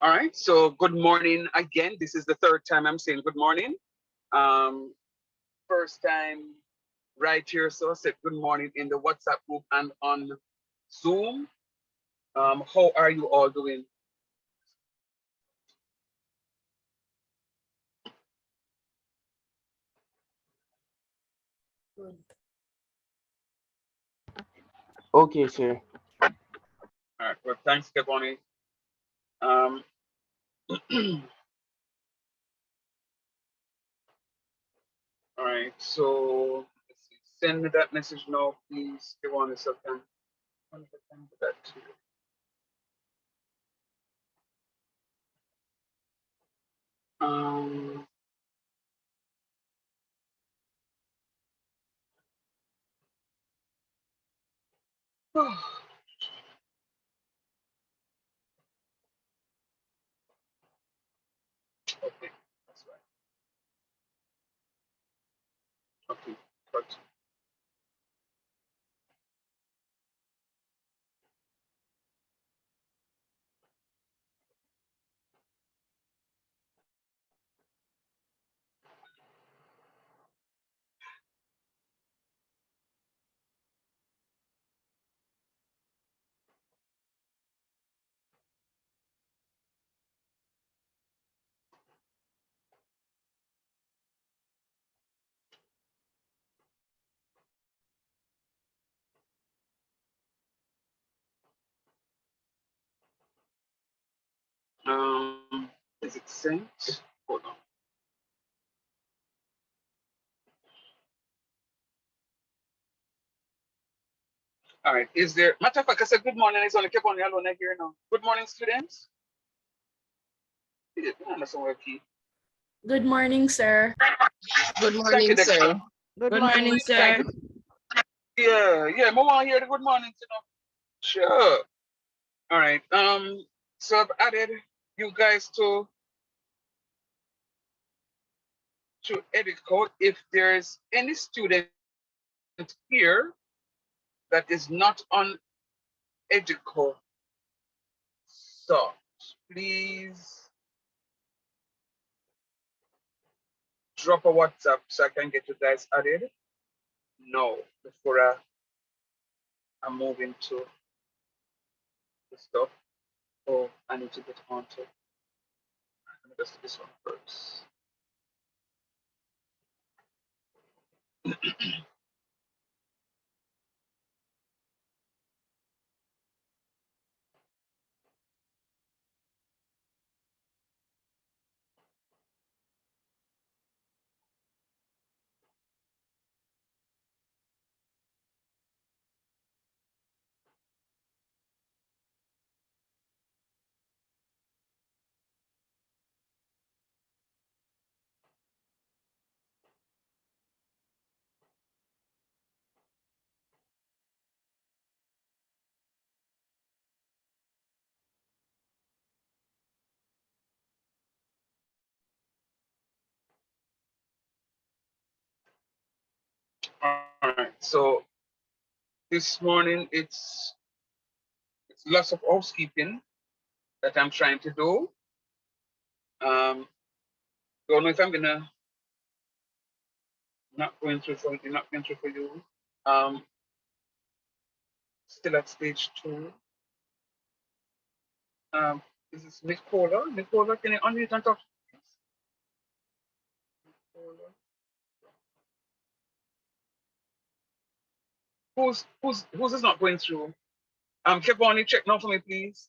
All right, so good morning again. This is the third time I'm saying good morning. First time right here, so I said good morning in the WhatsApp group and on Zoom. How are you all doing? Good. Okay, sir. All right, well, thanks, Keboni. Um, all right, so let's see. Send me that message now, please. Keboni, so I can do that too. Um, okay, that's right. Okay, good. Is it sent? Hold on. All right. Is there, matter of fact, I said good morning. It's only kept on the alone here now. Good morning, students. Yeah, that's somewhere key. Good morning, sir. Good Thank you, morning, Dexter. sir. Good Good morning, morning. Thank sir. you. Yeah. I want to hear the good morning, you know. Sure. All right. So I've added you guys edit code. If there's any student here that is not on edit code, so please drop a WhatsApp so I can get you guys added. No, before I move into the stuff. Oh, I need to get onto. Let me just do this one first. All right. So this morning it's lots of housekeeping that I'm trying to do. Don't know if I'm gonna not going through for you, not going through for you. Um, Still at stage 2. Um, this is Nicola. Nicola, can you unmute and talk? Nicola. Who's is not going through? Kevon, check now for me, please.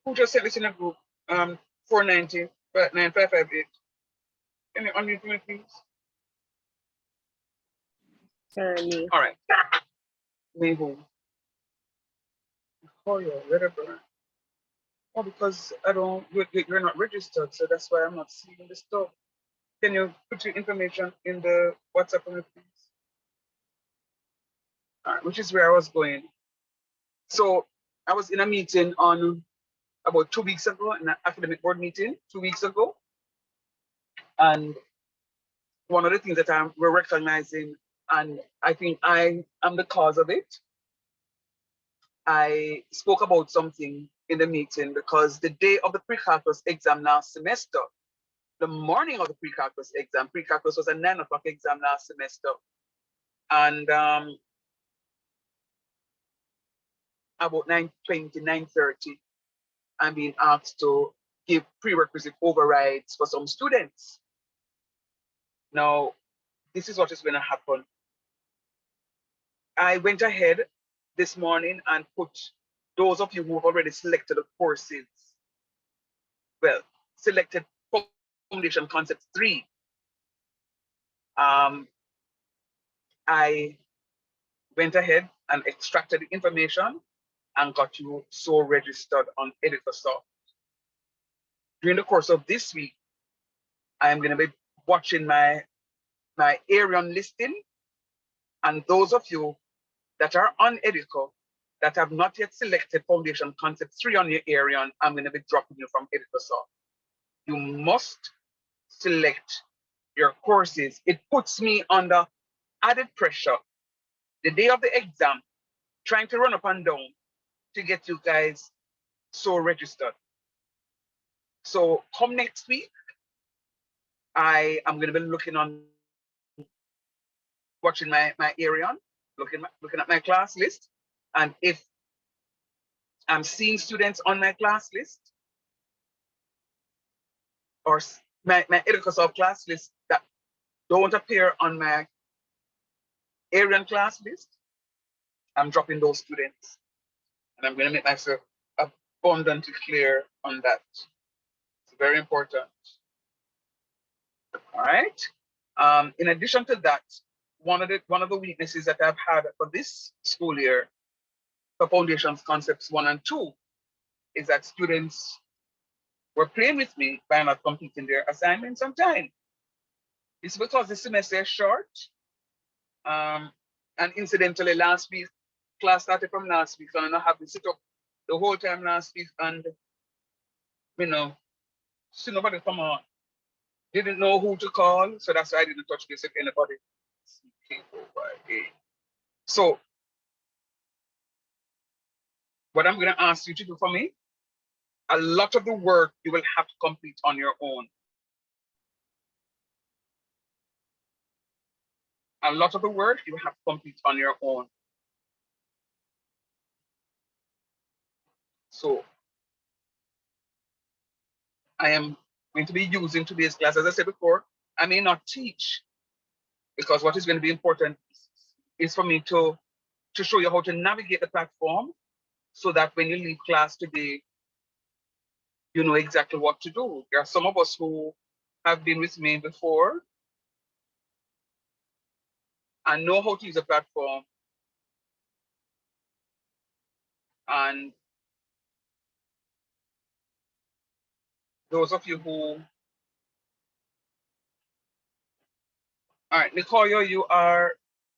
Who just sent this in a group? 490 9558. Can you unmute me, please? Sorry. All right. Me who? Oh yeah, whatever. Oh, because I don't, you're not registered, so that's why I'm not seeing the stuff. Can you put your information in the WhatsApp for me, please? All right, which is where I was going. So I was in a meeting on about 2 weeks ago, an academic board meeting 2 weeks ago. And one of the things that we're recognizing, and I think I am the cause of it, I spoke about something in the meeting because the day of the pre-calculus exam last semester, the morning of the pre-calculus exam, pre-calculus was a 9 o'clock exam last semester. And about 9:20, 9:30, I'm being asked to give prerequisite overrides for some students. Now, this is what is going to happen. I went ahead this morning and put those of you who have already selected the courses, well, selected Foundation Concepts 3. I went ahead and extracted the information and got you so registered on Editasoft. During the course of this week, I'm going to be watching my Arion listing, and those of you that are on Edico that have not yet selected Foundation Concept 3 on your Arion, I'm going to be dropping you from Editasoft. You must select your courses. It puts me under added pressure the day of the exam, trying to run up and down to get you guys so registered. So come next week, I am going to be looking on, watching my Arion, looking at my class list. And if I'm seeing students on my class list or my Edicosoft class list that don't appear on my Arion class list, I'm dropping those students. And I'm going to make myself abundantly clear on that. It's very important. All right. In addition to that, one of the weaknesses that I've had for this school year for Foundations Concepts 1 and 2 is that students were playing with me by not completing their assignments on time. It's because the semester is short. And incidentally, last week, class started from last week, so I not have to sit up the whole time last week and, see nobody come on. Didn't know who to call, so that's why I didn't touch base with anybody. So, what I'm going to ask you to do for me, a lot of the work you will have to complete on your own. A lot of the work you will have to complete on your own. So, I am going to be using today's class. As I said before, I may not teach because what is going to be important is for me to show you how to navigate the platform so that when you leave class today, you know exactly what to do. There are some of us who have been with me before and know how to use the platform. And those of you who, all right, Nicole, you are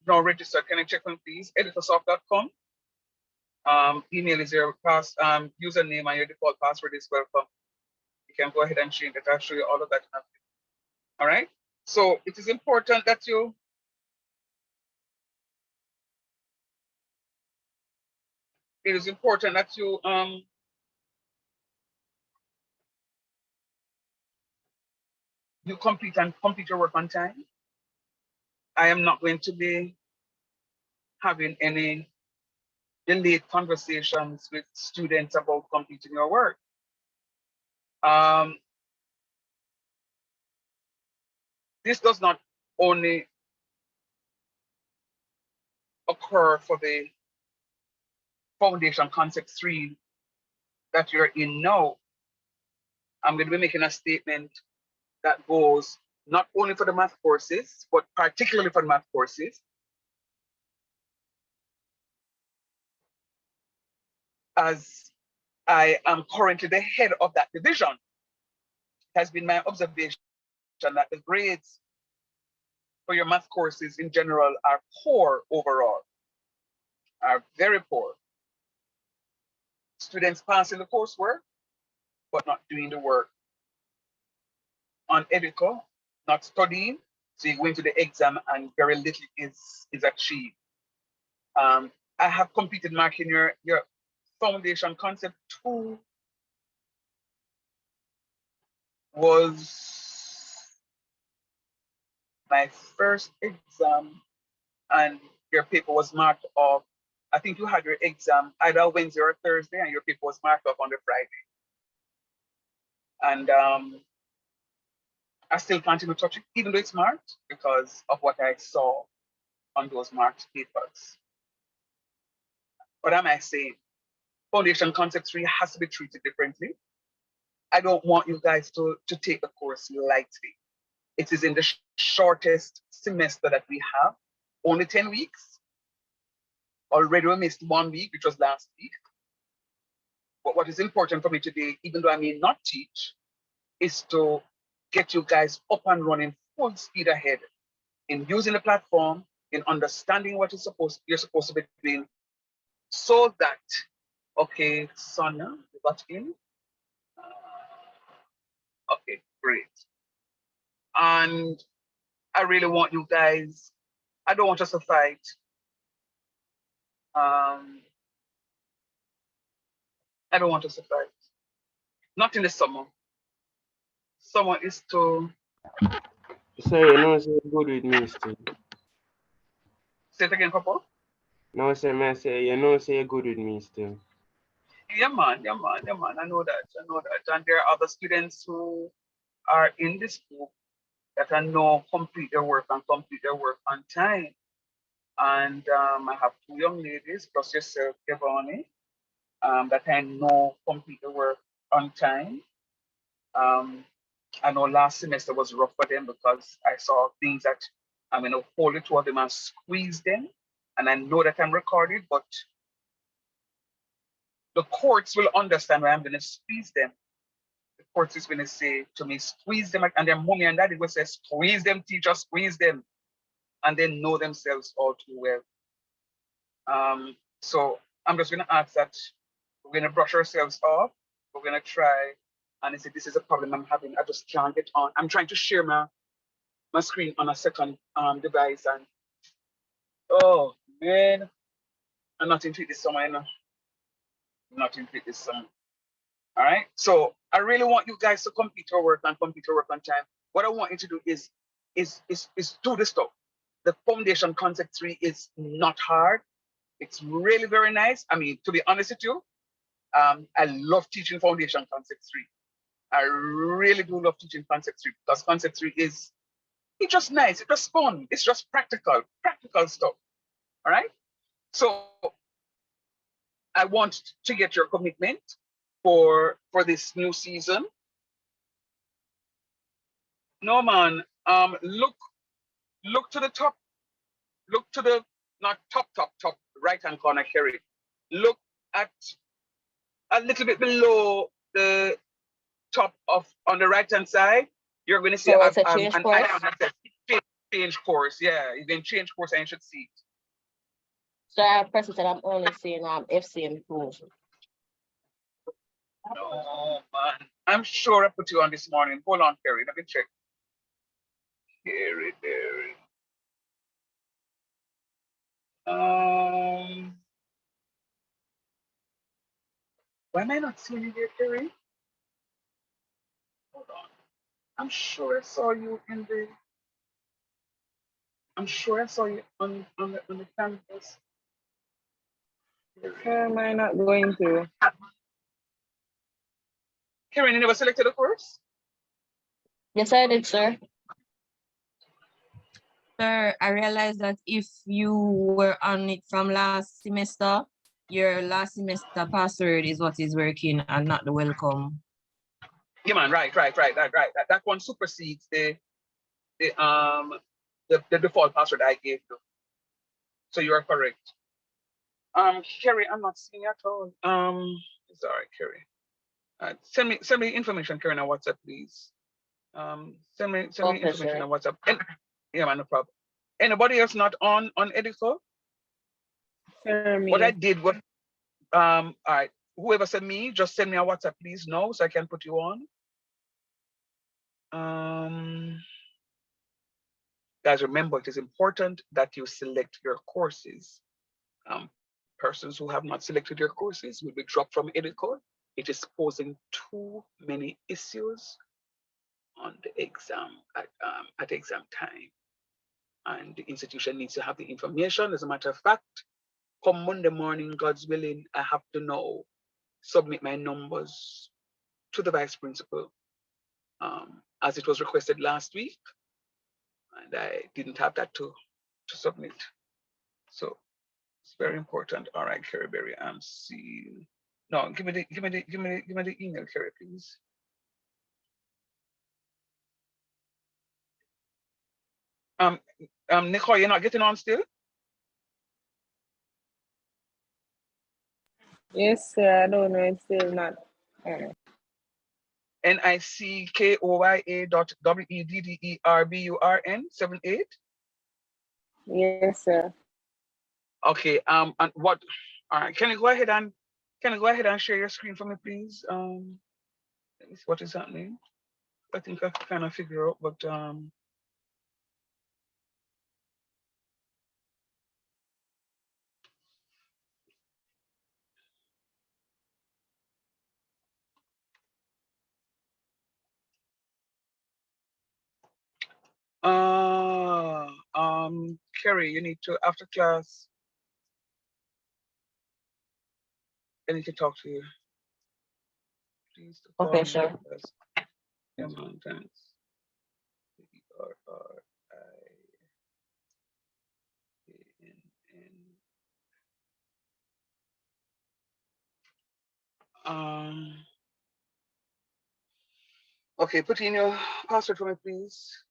now registered. Can I check on please? Editasoft.com. Email is your username and your default password is welcome. You can go ahead and change it. I'll show you all of that. All right. So it is important that you you complete your work on time. I am not going to be having any delayed conversations with students about completing your work. This does not only occur for the Foundation Concept 3 that you're in now. I'm going to be making a statement that goes not only for the math courses, but particularly for the math courses. As I am currently the head of that division, it has been my observation that the grades for your math courses in general are poor overall, are very poor. Students passing the coursework, but not doing the work. On Edico, not studying, so you go into the exam and very little is achieved. I have completed marking your Foundation Concept 2 was my first exam, and your paper was marked off. I think you had your exam either Wednesday or Thursday, and your paper was marked off on the Friday. And I still continue to touch it, even though it's marked, because of what I saw on those marked papers. What am I saying? Foundation Concept 3 has to be treated differently. I don't want you guys to take the course lightly. It is in the shortest semester that we have, only 10 weeks. Already we missed 1 week, which was last week. But what is important for me today, even though I may not teach, is to get you guys up and running full speed ahead in using the platform, in understanding what you're supposed to be doing, so that, okay, Sonia, you got in? Okay, great. And I really want you guys, I don't want us to fight. I don't want us to fight. Not in the summer. Summer is to... Sir, you know, say good with me still. Say it again, Papa. No, sir, man, say, you know, say good with me still. Yeah, man, yeah, man, yeah, man. I know that. And there are other students who are in this group that I know complete their work on time. And I have 2 young ladies, plus yourself, Giovanni, that I know complete the work on time. I know last semester was rough for them because I saw things that I'm going to hold it to them and squeeze them. And I know that I'm recorded, but the courts will understand why I'm going to squeeze them. The courts is going to say to me, squeeze them, and their mommy and daddy will say, squeeze them, teacher, squeeze them. And they know themselves all too well. So I'm just going to ask that we're going to brush ourselves off. We're going to try. And I said, this is a problem I'm having. I just can't get on. I'm trying to share my screen on a second device. And oh, man, I'm not into it this summer, you know. I'm not into it this summer. All right. So I really want you guys to complete your work and complete your work on time. What I want you to do is do the stuff. The Foundation Concept 3 is not hard. It's really very nice. I mean, to be honest with you, I love teaching Foundation Concept 3. I really do love teaching Concept 3 because Concept 3 it's just nice. It's just fun. It's just practical stuff. All right. So I want to get your commitment for this new season. No, man. Look to the top. Look to the not top right hand corner, Kerry. Look at a little bit below the top of on the right hand side. You're going to see an icon that says change course. Yeah, you can change course and you should see it. So I press it and I'm only seeing FCM tools. No, man. I'm sure I put you on this morning. Hold on, Kerry. Let me check. Kerry. Why am I not seeing you here, Kerry? Hold on. I'm sure I saw you in the. I'm sure I saw you on the campus. Where am I not going to? Karen, you never selected a course? Yes, I did, sir. Sir, I realized that if you were on it from last semester, your last semester password is what is working and not the welcome. Yeah, man, right. That one supersedes the default password I gave you. So you are correct. Kerry, I'm not seeing at all. Sorry, Kerry. Send me information, Kerry, on WhatsApp, please. Send me information on WhatsApp. Yeah, man, no problem. Anybody else not on Edico? What I did was, all right, whoever said me, just send me a WhatsApp, please, no, so I can put you on. Guys, remember, it is important that you select your courses persons who have not selected their courses will be dropped from EduCore. It is posing too many issues on the exam at exam time. And the institution needs to have the information. As a matter of fact, come Monday morning, God's willing, I have to know, submit my numbers to the vice principal, as it was requested last week. And I didn't have that to submit. So it's very important. All right, Carrie Berry, I'm seeing. No, give me the email, Carrie, please. Nicole, you're not getting on still? Yes, sir. I don't know. It's still not. NICKOYA.WEDDERBURN 78. Yes, sir. Okay. And what? All right. Can you go ahead and share your screen for me, please? Let me see what is happening. I think I kind of figure out, but Kerry, you need to, after class, I need to talk to you. Please to call Okay, me sure. because yeah, man, thanks. Okay, put in your password for me, please.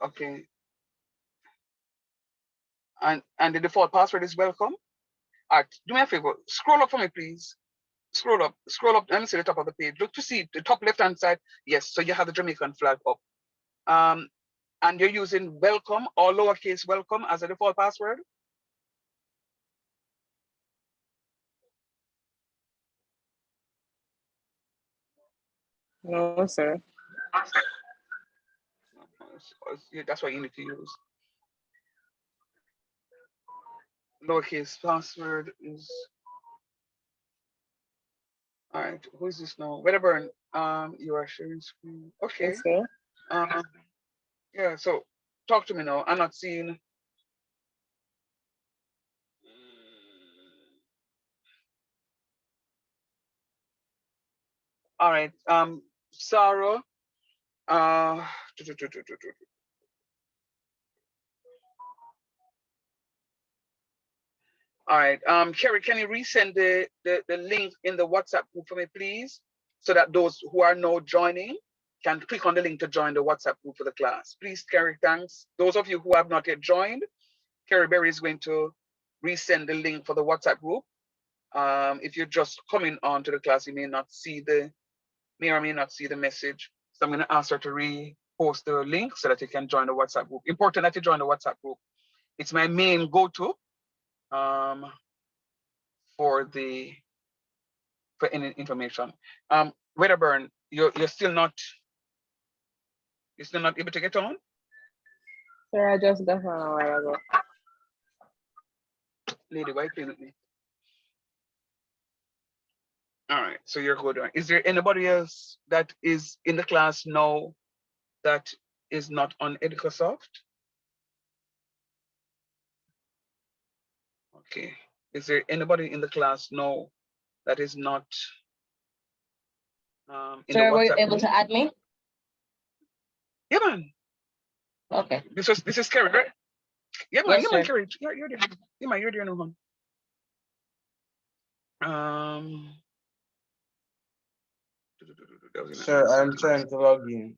Okay. And the default password is welcome. All right, do me a favor, scroll up for me, please. Scroll up. Let me see the top of the page. Look to see the top left-hand side. Yes, so you have the Jamaican flag up. And you're using welcome or lowercase welcome as a default password. No, sir. That's what you need to use. Lowercase password is. All right, who is this now? Wedderburn, you are sharing screen. Okay. Yes, sir. Yeah, so talk to me now. I'm not seeing. All right, Sarah. All right, Kerry, can you resend the link in the WhatsApp group for me, please? So that those who are now joining can click on the link to join the WhatsApp group for the class. Please, Kerry, thanks. Those of you who have not yet joined, Kerry Berry is going to resend the link for the WhatsApp group. If you're just coming on to the class, you may not see the message. So I'm going to ask her to repost the link so that you can join the WhatsApp group. Important that you join the WhatsApp group. It's my main go-to for any information. Wedderburn, you're still not able to get on? Sir, I just got on a while ago. Lady, why playing with me? All right, so you're good. Is there anybody else that is in the class now that is not on EducaSoft? Okay. Is there anybody in the class now that is not in Sir, the were you WhatsApp able group? to add me? Yeah, man. Okay. This is Kerry, right? Yeah, man. Yes, Yeah, man, sir. Kerry. You're there. Yeah, man. You're there, no one. Sir, I'm trying to log in.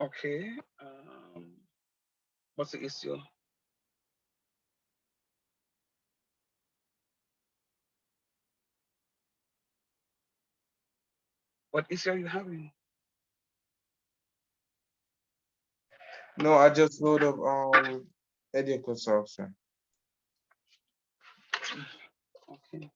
Okay. What's the issue? What issue are you having? No, I just load up Eddie could solve, sir. Okay.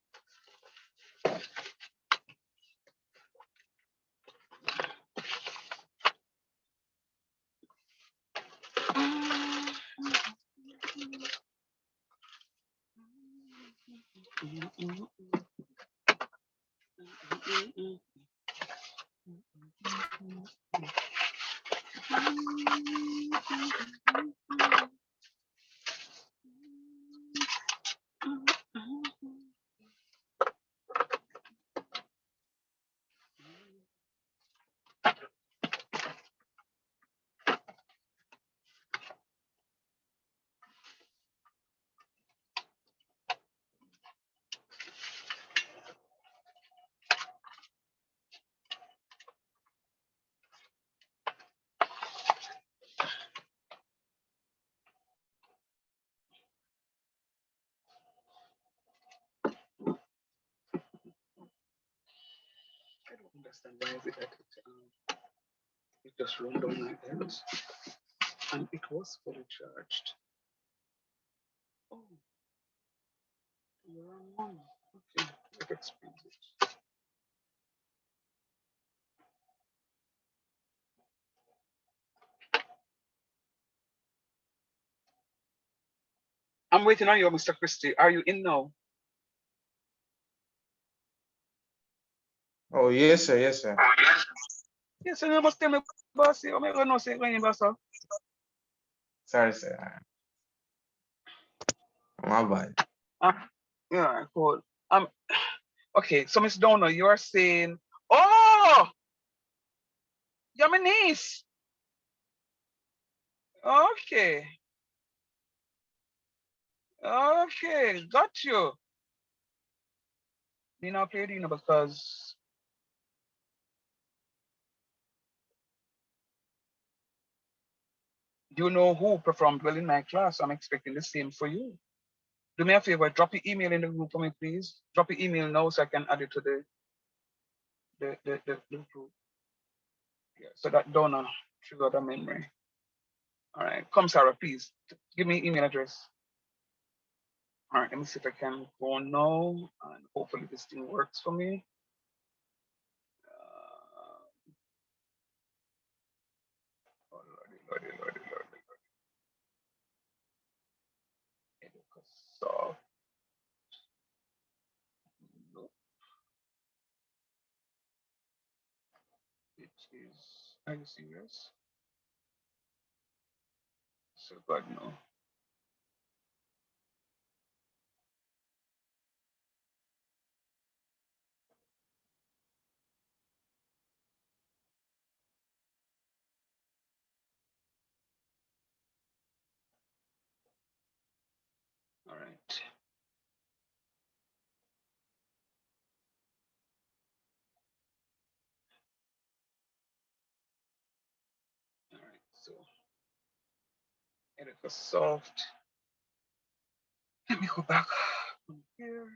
I don't understand why is it that it just run down my head and it was fully charged. Oh, the wrong one. Okay, that explains it. I'm waiting on you, Mr. Christie. Are you in now? Oh, yes, sir. Yes, sir. Yes, you must tell me, boss. I'm going to say when you boss. Sorry, sir. My bad. Yeah, cool. Okay, so Miss Donna, you are saying, oh, you're my niece. Okay. Okay, got you. You know, played, you know, because you know who performed well in my class. I'm expecting the same for you. Do me a favor, drop your email in the group for me, please. Drop your email now so I can add it to the group. Yeah, so that Donna trigger the memory. All right, come Sarah, please give me email address. All right, let me see if I can go now and hopefully this thing works for me. Oh, Lordy. So, nope. It is, are you serious? So God, no. All right. All right, so edit was soft. Let me go back from here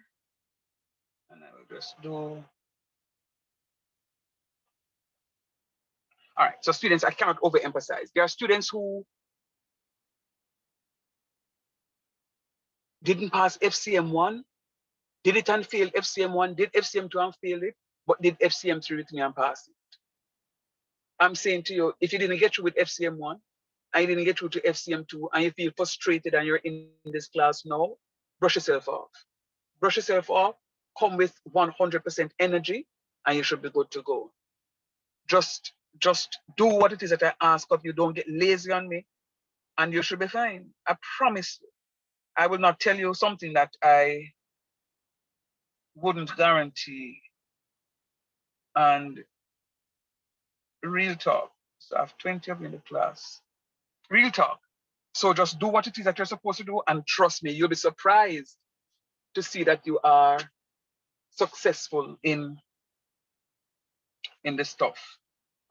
and I will just do. All right, so students, I cannot overemphasize. There are students who didn't pass FCM1, did it and failed FCM1, did FCM2 and failed it, but did FCM3 with me and passed it. I'm saying to you, if you didn't get through with FCM1, and you didn't get through to FCM2, and you feel frustrated and you're in this class now, brush yourself off. Brush yourself off, come with 100% energy, and you should be good to go. Just do what it is that I ask of you. Don't get lazy on me, and you should be fine. I promise you. I will not tell you something that I wouldn't guarantee. And real talk. So I have 20 of you in the class. Real talk. So just do what it is that you're supposed to do, and trust me, you'll be surprised to see that you are successful in this stuff.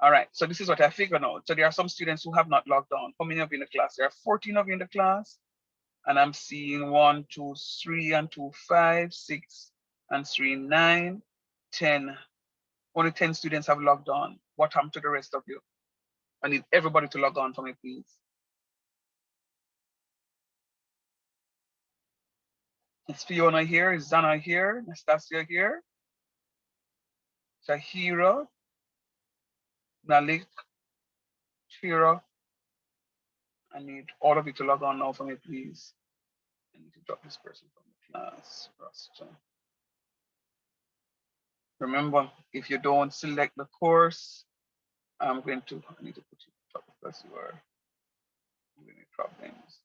All right, so this is what I figured out. So there are some students who have not logged on. How many of you in the class? There are 14 of you in the class, and I'm seeing 1, 2, 3, and 2, 5, 6, and 3, 9, 10. Only 10 students have logged on. What happened to the rest of you? I need everybody to log on for me, please. Is Fiona here? Is Dana here? Nastasia here? Shahira? Malik? Shira? I need all of you to log on now for me, please. I need to drop this person from the class roster. Remember, if you don't select the course, I need to put you on top because you are having problems.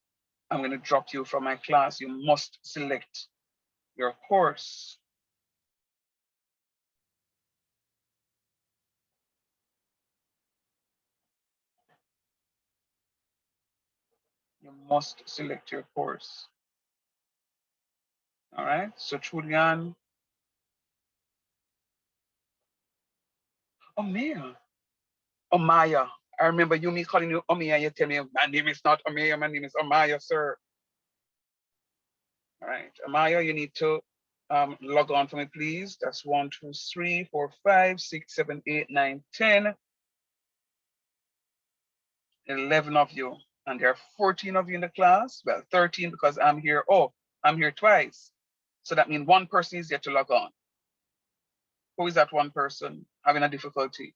I'm going to drop you from my class. You must select your course. You must select your course. All right, so Julian. Oh, Maya. Oh, Maya. I remember me calling you Omaya. You tell me, my name is not Omaya, my name is Omaya, sir. All right, Amaya, you need to log on for me, please. That's 1, 2, 3, 4, 5, 6, 7, 8, 9, 10, 11 of you. And there are 14 of you in the class. Well, 13 because I'm here. Oh, I'm here twice. So that means one person is yet to log on. Who is that one person having a difficulty?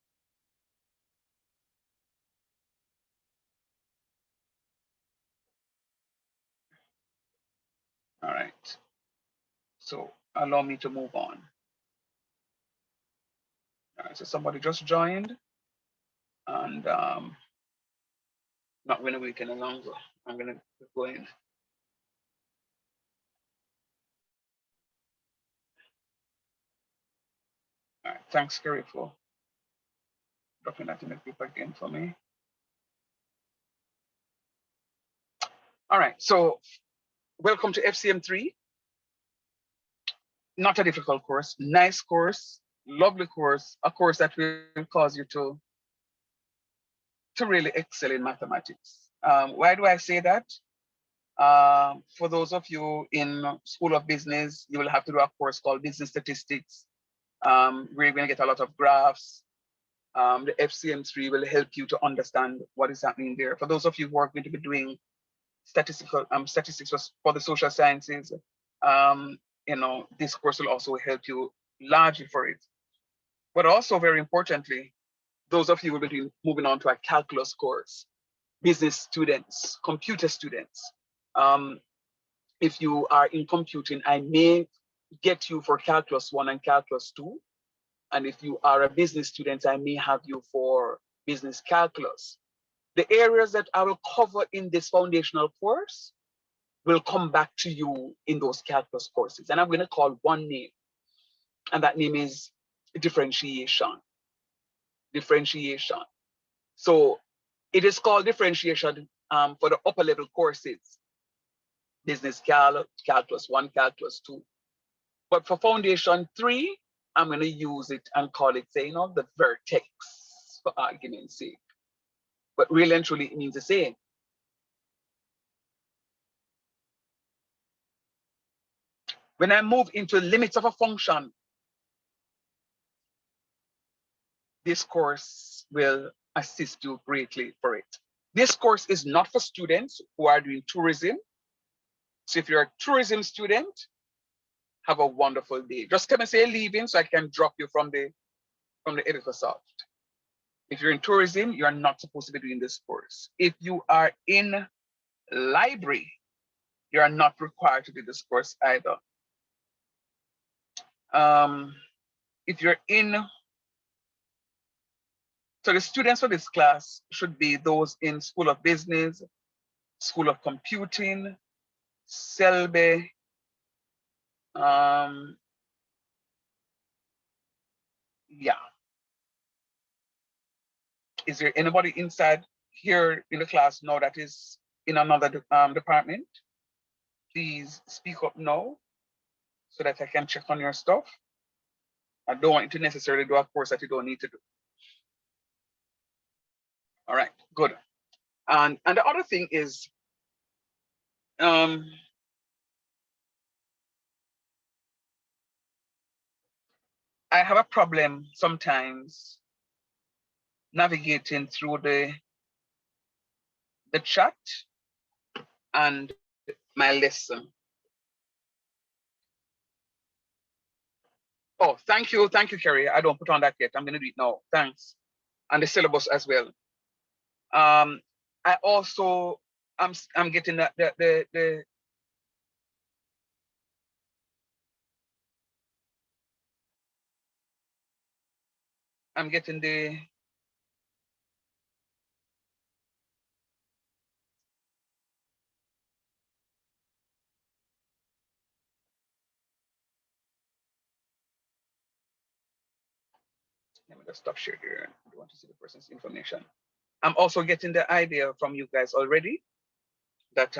All right. So allow me to move on. All right, so somebody just joined and not going to wait any longer. I'm going to go in. All right, thanks, Gary, for dropping that in the group again for me. All right, so welcome to FCM3. Not a difficult course, nice course, lovely course, a course that will cause you to really excel in mathematics. Why do I say that? For those of you in School of Business, you will have to do a course called Business Statistics. We're going to get a lot of graphs. The FCM3 will help you to understand what is happening there. For those of you who are going to be doing statistics for the social sciences, this course will also help you largely for it. But also very importantly, those of you who will be moving on to a calculus course, business students, computer students. If you are in computing, I may get you for calculus 1 and calculus 2. And if you are a business student, I may have you for business calculus. The areas that I will cover in this foundational course will come back to you in those calculus courses. And I'm going to call one name, and that name is differentiation. Differentiation. So it is called differentiation for the upper level courses, business calculus 1, calculus 2. But for foundation 3, I'm going to use it and call it, say, the vertex for argument's sake. But really and truly, it means the same. When I move into limits of a function, this course will assist you greatly for it. This course is not for students who are doing tourism. So if you're a tourism student, have a wonderful day. Just come and say leaving so I can drop you from the Editorsoft. If you're in tourism, you're not supposed to be doing this course. If you are in library, you are not required to do this course either. If you're in, so the students for this class should be those in School of Business, School of Computing, Selby, yeah. Is there anybody inside here in the class now that is in another department? Please speak up now so that I can check on your stuff. I don't want you to necessarily do a course that you don't need to do. All right, good. And the other thing is, I have a problem sometimes navigating through the chat and my lesson. Oh, thank you, Kerry. I don't put on that yet. I'm gonna do it now. Thanks. And the syllabus as well. I also I'm getting the I'm getting the let me just stop share here. I don't want to see the person's information. I'm also getting the idea from you guys already that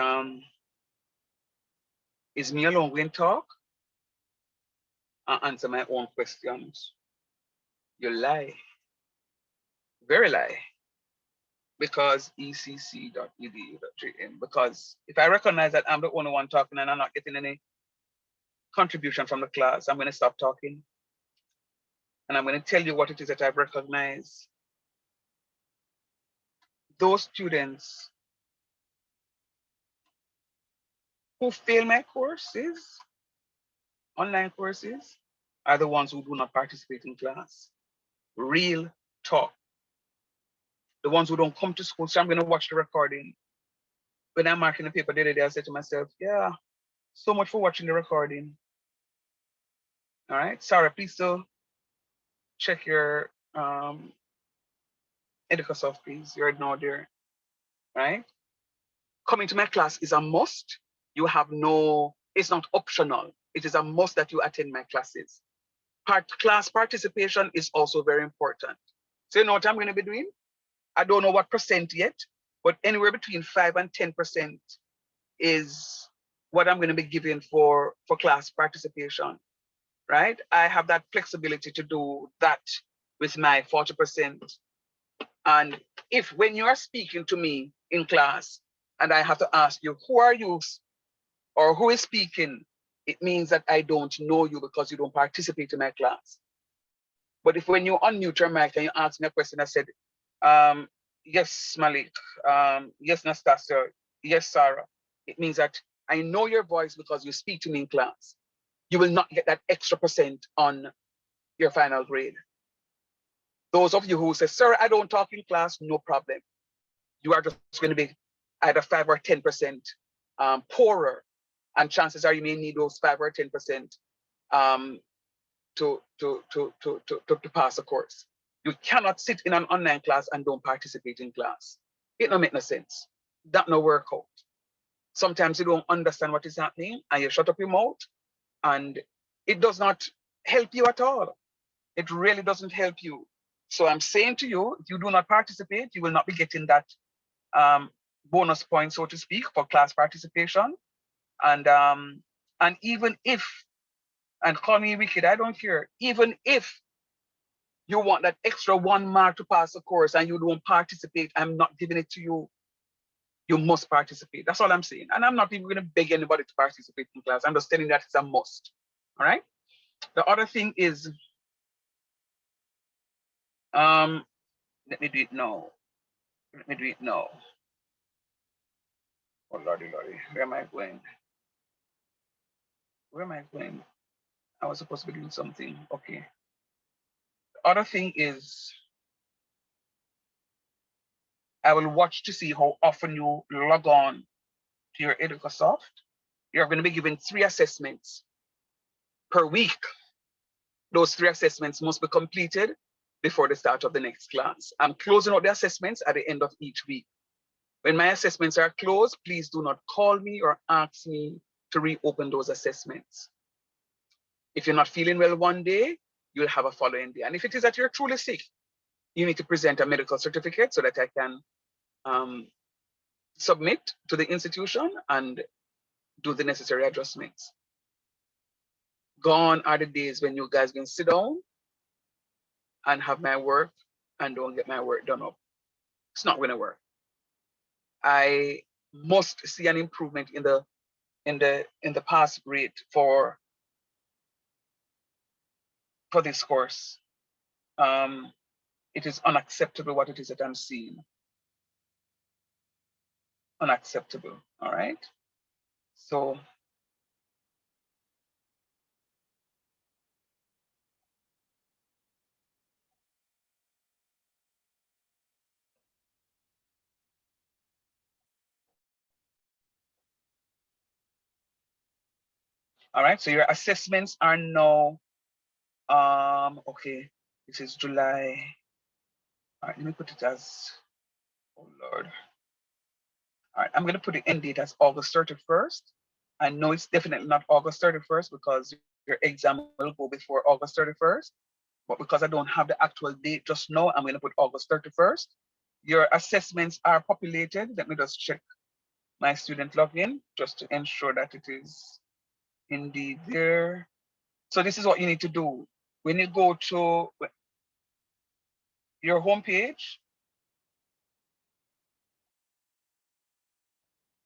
is me alone going to talk and answer my own questions. You lie. Very lie. Because ecc.edu.gm. Because if I recognize that I'm the only one talking and I'm not getting any contribution from the class, I'm going to stop talking. And I'm going to tell you what it is that I've recognized. Those students who fail my courses, online courses, are the ones who do not participate in class. Real talk. The ones who don't come to school. So I'm going to watch the recording. When I'm marking the paper the other day, I said to myself, yeah, so much for watching the recording. All right, Sarah, please still check your Educasoft, please. You're now there, right? Coming to my class is a must. You have no, it's not optional. It is a must that you attend my classes. Class participation is also very important. So you know what I'm going to be doing? I don't know what percent yet, but anywhere between 5 and 10% is what I'm going to be giving for class participation, right? I have that flexibility to do that with my 40%. And if when you are speaking to me in class and I have to ask you, who are you or who is speaking, it means that I don't know you because you don't participate in my class. But if when you unmute your mic and you ask me a question, I said, yes, Malik, yes, Nastasia, yes, Sarah, it means that I know your voice because you speak to me in class. You will not get that extra percent on your final grade. Those of you who say, sir, I don't talk in class, no problem. You are just going to be either 5 or 10% poorer. And chances are you may need those 5 or 10% to pass a course. You cannot sit in an online class and don't participate in class. It don't make no sense. That no work out. Sometimes you don't understand what is happening and you shut up your mouth and it does not help you at all. It really doesn't help you. So I'm saying to you, if you do not participate, you will not be getting that bonus point, so to speak, for class participation. And even if, and call me wicked, I don't care. Even if you want that extra 1 mark to pass the course and you don't participate, I'm not giving it to you. You must participate. That's all I'm saying. And I'm not even going to beg anybody to participate in class. I'm just telling that it's a must. All right. The other thing is, let me do it now. Let me do it now. Oh, Lordy, Lordy, where am I going? Where am I going? I was supposed to be doing something. Okay. The other thing is, I will watch to see how often you log on to your Educasoft. You're going to be given 3 assessments per week. Those 3 assessments must be completed before the start of the next class. I'm closing out the assessments at the end of each week. When my assessments are closed, please do not call me or ask me to reopen those assessments. If you're not feeling well one day, you'll have a following day. And if it is that you're truly sick, you need to present a medical certificate so that I can submit to the institution and do the necessary adjustments. Gone are the days when you guys can sit down and have my work and don't get my work done up. It's not going to work. I must see an improvement in the pass rate for this course. It is unacceptable what it is that I'm seeing. Unacceptable. All right. So All right, so your assessments are now, okay, this is July. All right, let me put it as, oh Lord. All right, I'm going to put the end date as August 31st. I know it's definitely not August 31st because your exam will go before August 31st. But because I don't have the actual date just now, I'm going to put August 31st. Your assessments are populated. Let me just check my student login just to ensure that it is indeed there. So this is what you need to do. When you go to your homepage,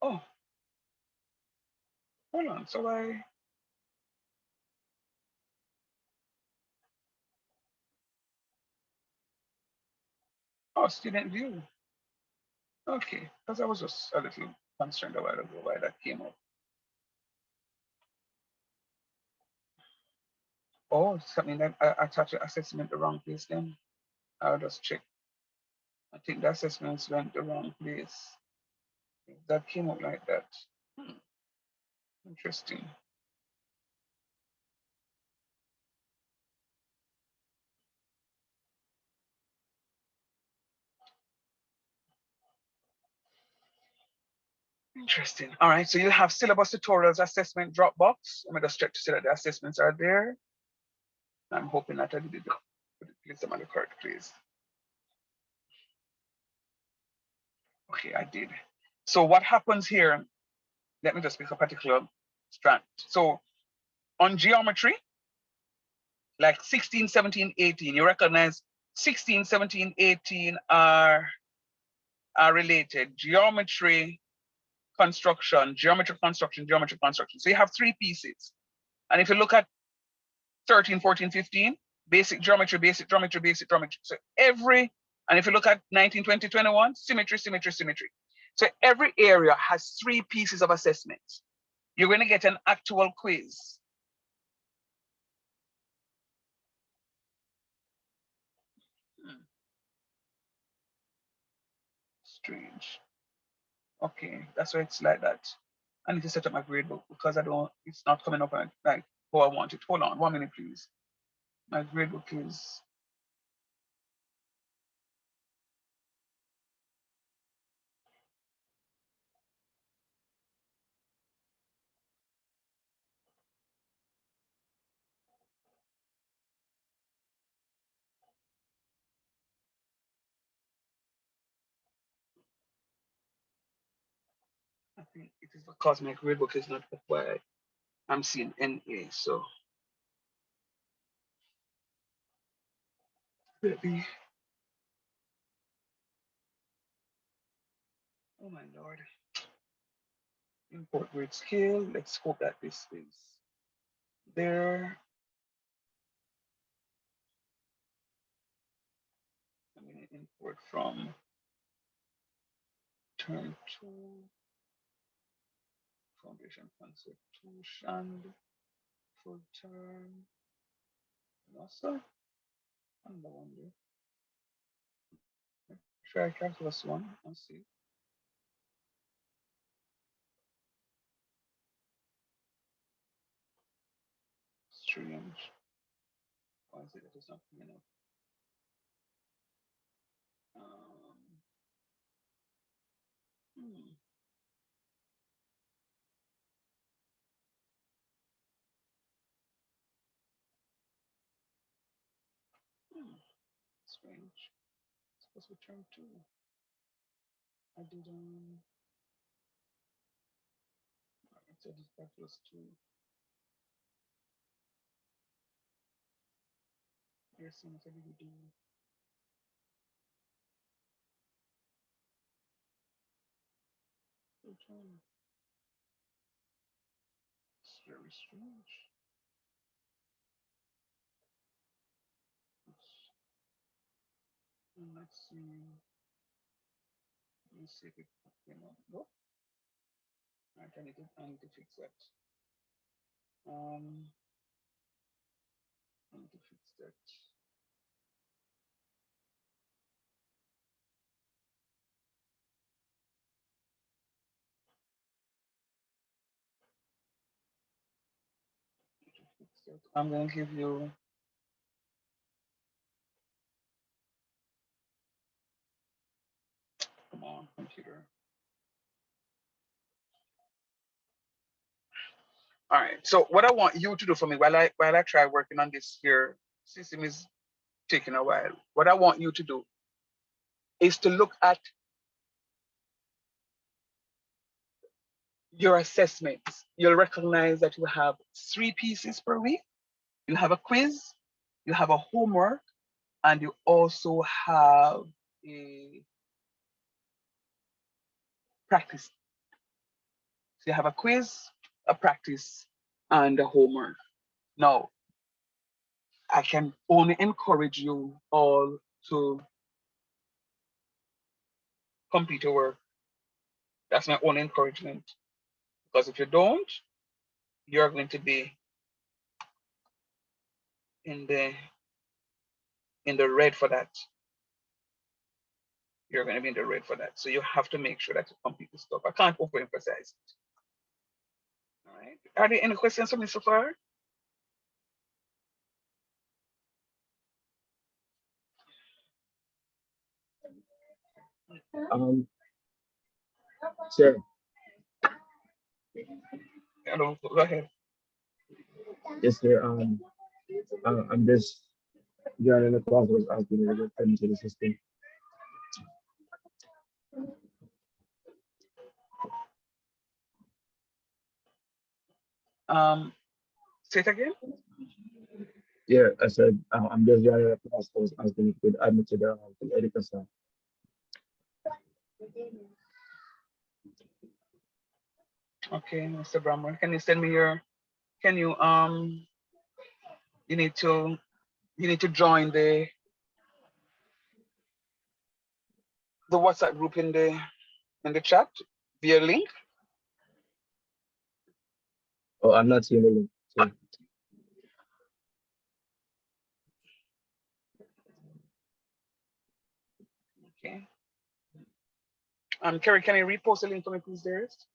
oh, hold on. So student view. Okay, because I was just a little concerned a while ago why that came up. Oh, something that I attached the assessment the wrong place then. I'll just check. I think the assessments went the wrong place. That came up like that. Interesting. Interesting. All right, so you have syllabus tutorials assessment Dropbox. Let me just check to see that the assessments are there. I'm hoping that I did it. Place them on the correct place. Okay, I did. So what happens here? Let me just pick a particular strand. So on geometry, like 16, 17, 18, you recognize 16, 17, 18 are related. Geometry, construction, geometry, construction, geometry, construction. So you have three pieces. And if you look at 13, 14, 15, basic geometry, basic geometry, basic geometry. So and if you look at 19, 20, 21, symmetry, symmetry, symmetry. So every area has three pieces of assessment. You're going to get an actual quiz. Strange. Okay, that's why it's like that. I need to set up my gradebook because it's not coming up like how I want it. Hold on, 1 minute, please. My gradebook is, I think it is because my gradebook is not up where I'm seeing NA. So let me, oh my Lord. Import grade scale. Let's hope that this is there. I'm going to import from term 2, foundation concept 2, Shand, full term, NASA, and the wonder. Try calculus 1 and see. Strange. Why is it that it's not coming up? Hmm. Strange. It's supposed to be term 2. I did it said it's calculus 2. Here's some of we do. Full term. It's very strange. Let's see. Let me see if it came up. Nope. Right, I need to fix that. I need to fix that. I'm going to give you come on, computer. All right. So what I want you to do for me while I try working on this here, system is taking a while. What I want you to do is to look at your assessments. You'll recognize that you have 3 pieces per week. You have a quiz, you have a homework, and you also have a practice. So you have a quiz, a practice, and a homework. Now, I can only encourage you all to complete your work. That's my only encouragement. Because if you don't, you're going to be in the red for that. You're going to be in the red for that. So you have to make sure that you complete the stuff. I can't overemphasize it. All right. Are there any questions for me so far? Sir, Hello, go ahead. yes, sir. I'm just joining the class was asking you to into the system. Say it again. Yeah, I said I'm just joining the class was asking you to add me to the editor side. Okay, Mr. Bramwell, can you send me your? Can you You need to join the WhatsApp group in the chat via link. Oh, I'm not seeing the link. So Okay. Kerry, can you repost the link for me, please, dearest?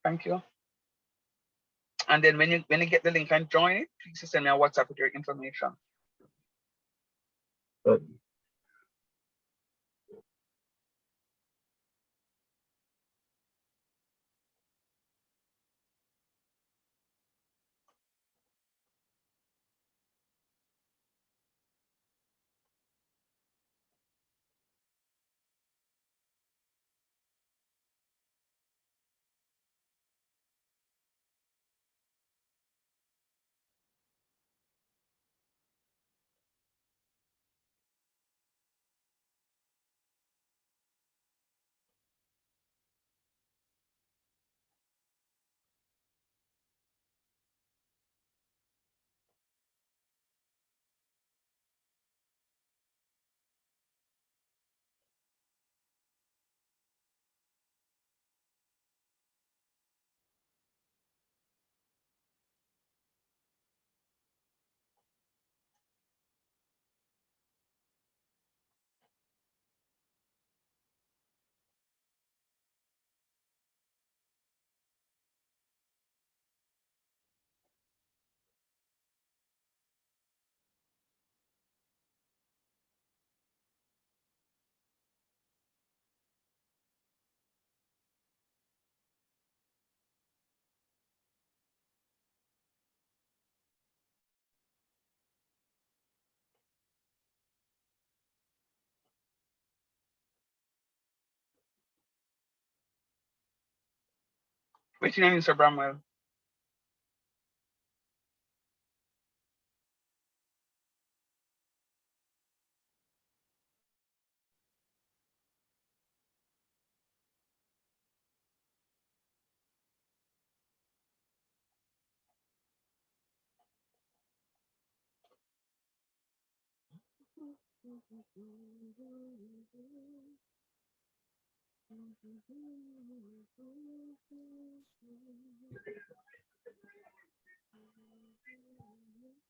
Thank you. And then when you get the link and join it, please send me a WhatsApp with your information. What's your name, Mr. Bramwell?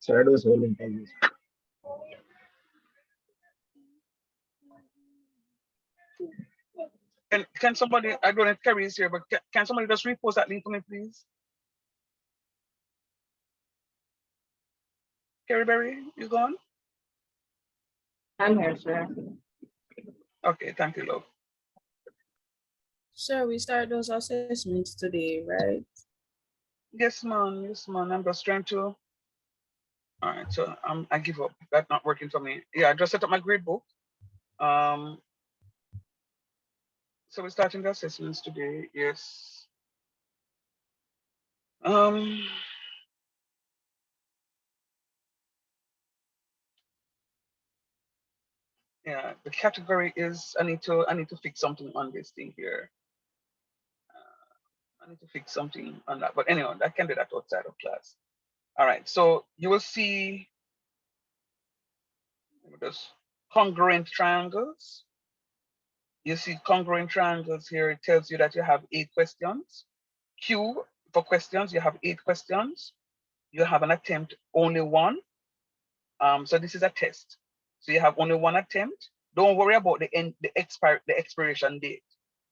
sir, I was holding for this. Can somebody? I don't know if Kerry is here, but can somebody just repost that link for me, please? Carrie Berry, you gone? I'm here, sir. Okay, thank you, love. Sir, we start those assessments today, right? Yes, ma'am. Yes, ma'am. I'm just trying to. All right, so I give up. That's not working for me. Yeah, I just set up my grade book. So we're starting the assessments today. Yes. Yeah, the category is I need to fix something on this thing here. I need to fix something on that. But anyway, I can do that outside of class. All right, so you will see those congruent triangles. You see congruent triangles here. It tells you that you have 8 questions. Q for questions, you have 8 questions. You have an attempt, only 1. So this is a test. So you have only 1 attempt. Don't worry about the expiration date.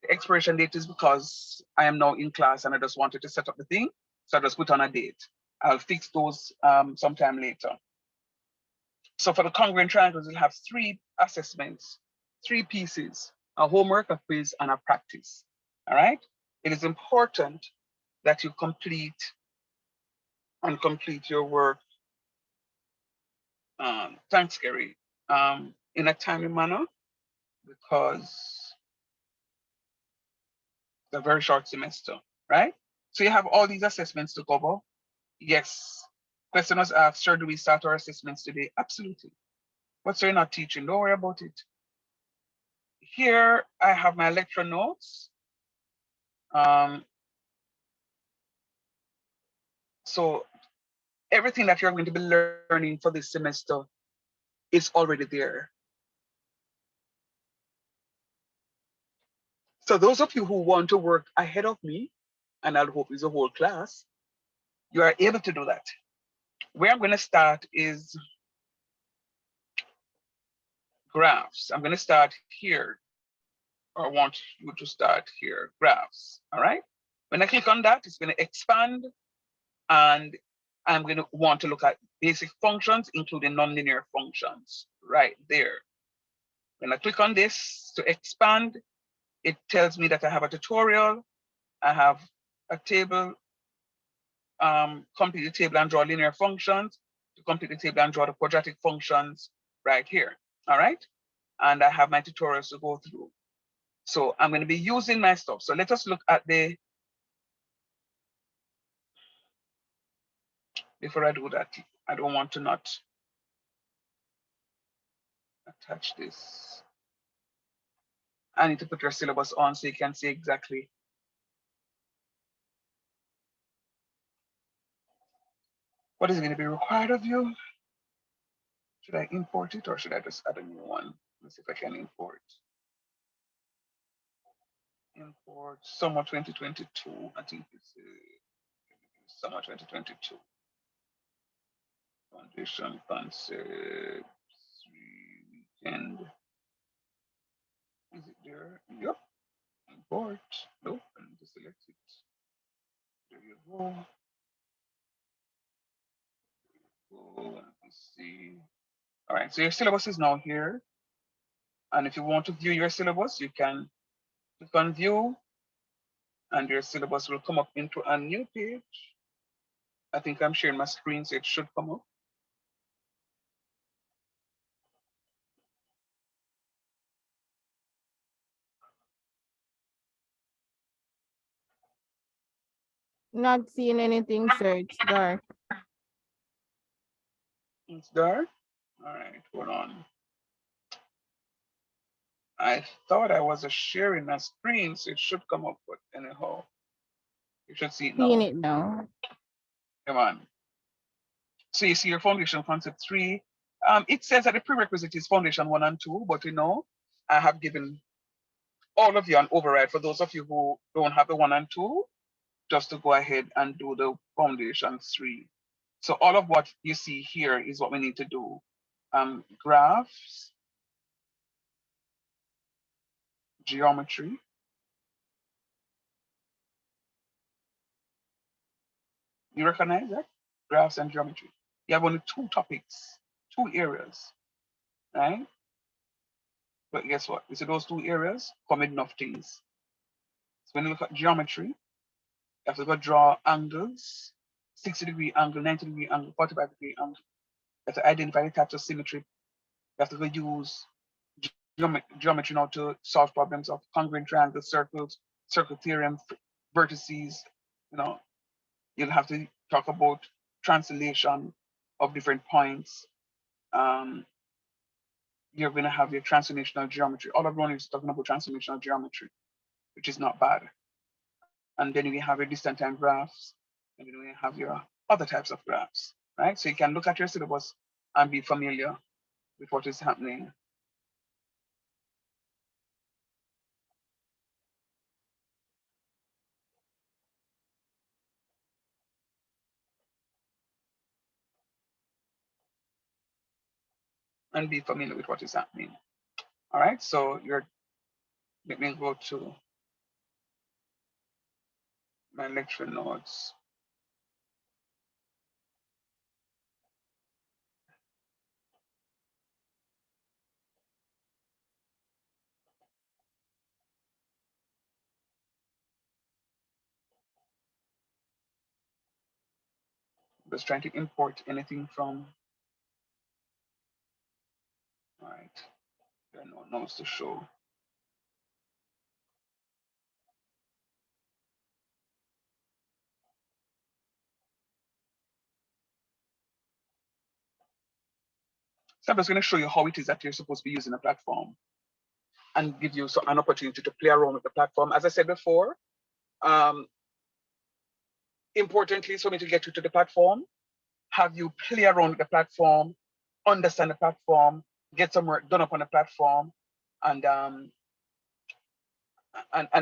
The expiration date is because I am now in class and I just wanted to set up the thing. So I just put on a date. I'll fix those sometime later. So for the congruent triangles, you'll have 3 assessments, 3 pieces, a homework, a quiz, and a practice. All right. It is important that you complete your work. Thanks, Gary. In a timely manner, because it's a very short semester, right? So you have all these assessments to cover. Yes. Question was asked, sir, do we start our assessments today? Absolutely. But sir, you're not teaching, don't worry about it. Here I have my lecture notes. So everything that you're going to be learning for this semester is already there. So those of you who want to work ahead of me, and I'll hope is a whole class, you are able to do that. Where I'm going to start is graphs. I'm going to start here, or I want you to start here, graphs, all right? When I click on that, it's going to expand, and I'm going to want to look at basic functions, including nonlinear functions, right there. When I click on this to expand, it tells me that I have a tutorial, I have a table, complete the table and draw linear functions, to complete the table and draw the quadratic functions right here, all right? And I have my tutorials to go through. So I'm going to be using my stuff. So let us look at before I do that, I don't want to not attach this. I need to put your syllabus on so you can see exactly what is going to be required of you. Should I import it or should I just add a new one? Let's see if I can import. Import summer 2022. I think it's summer 2022. Foundation concepts, weekend. Is it there? Yep. Import. Nope. I need to select it. There you go. Let me see. All right. So your syllabus is now here. And if you want to view your syllabus, you can click on view and your syllabus will come up into a new page. I think I'm sharing my screen, so it should come up. Not seeing anything, sir. It's dark. It's dark. All right, hold on. I thought I was sharing my screen, so it should come up, but anyhow, you should see it Seeing now. it now. Come on. So you see your foundation concept 3. It says that the prerequisite is foundation 1 and 2, but you know, I have given all of you an override for those of you who don't have the 1 and 2, just to go ahead and do the foundation 3. So all of what you see here is what we need to do. Graphs, geometry, you recognize that? Graphs and geometry. You have only 2 topics, 2 areas, right? But guess what? You see those 2 areas come with enough things. So when you look at geometry, you have to go draw angles, 60-degree angle, 90-degree angle, 45-degree angle. You have to identify the types of symmetry. You have to go use geometry now to solve problems of congruent triangles, circles, circle theorem, vertices. You know, you'll have to talk about translation of different points. You're going to have your transformational geometry. All of one is talking about transformational geometry, which is not bad. And then you have your distant time graphs, and then you have your other types of graphs, right? So you can look at your syllabus and be familiar with what is happening. And be familiar with what is happening. All right, so let me go to my lecture notes. Just trying to import anything from, all right, there are no notes to show. So I'm just going to show you how it is that you're supposed to be using a platform and give you an opportunity to play around with the platform. As I said before, importantly, for me to get you to the platform, have you play around with the platform, understand the platform, get some work done upon the platform, and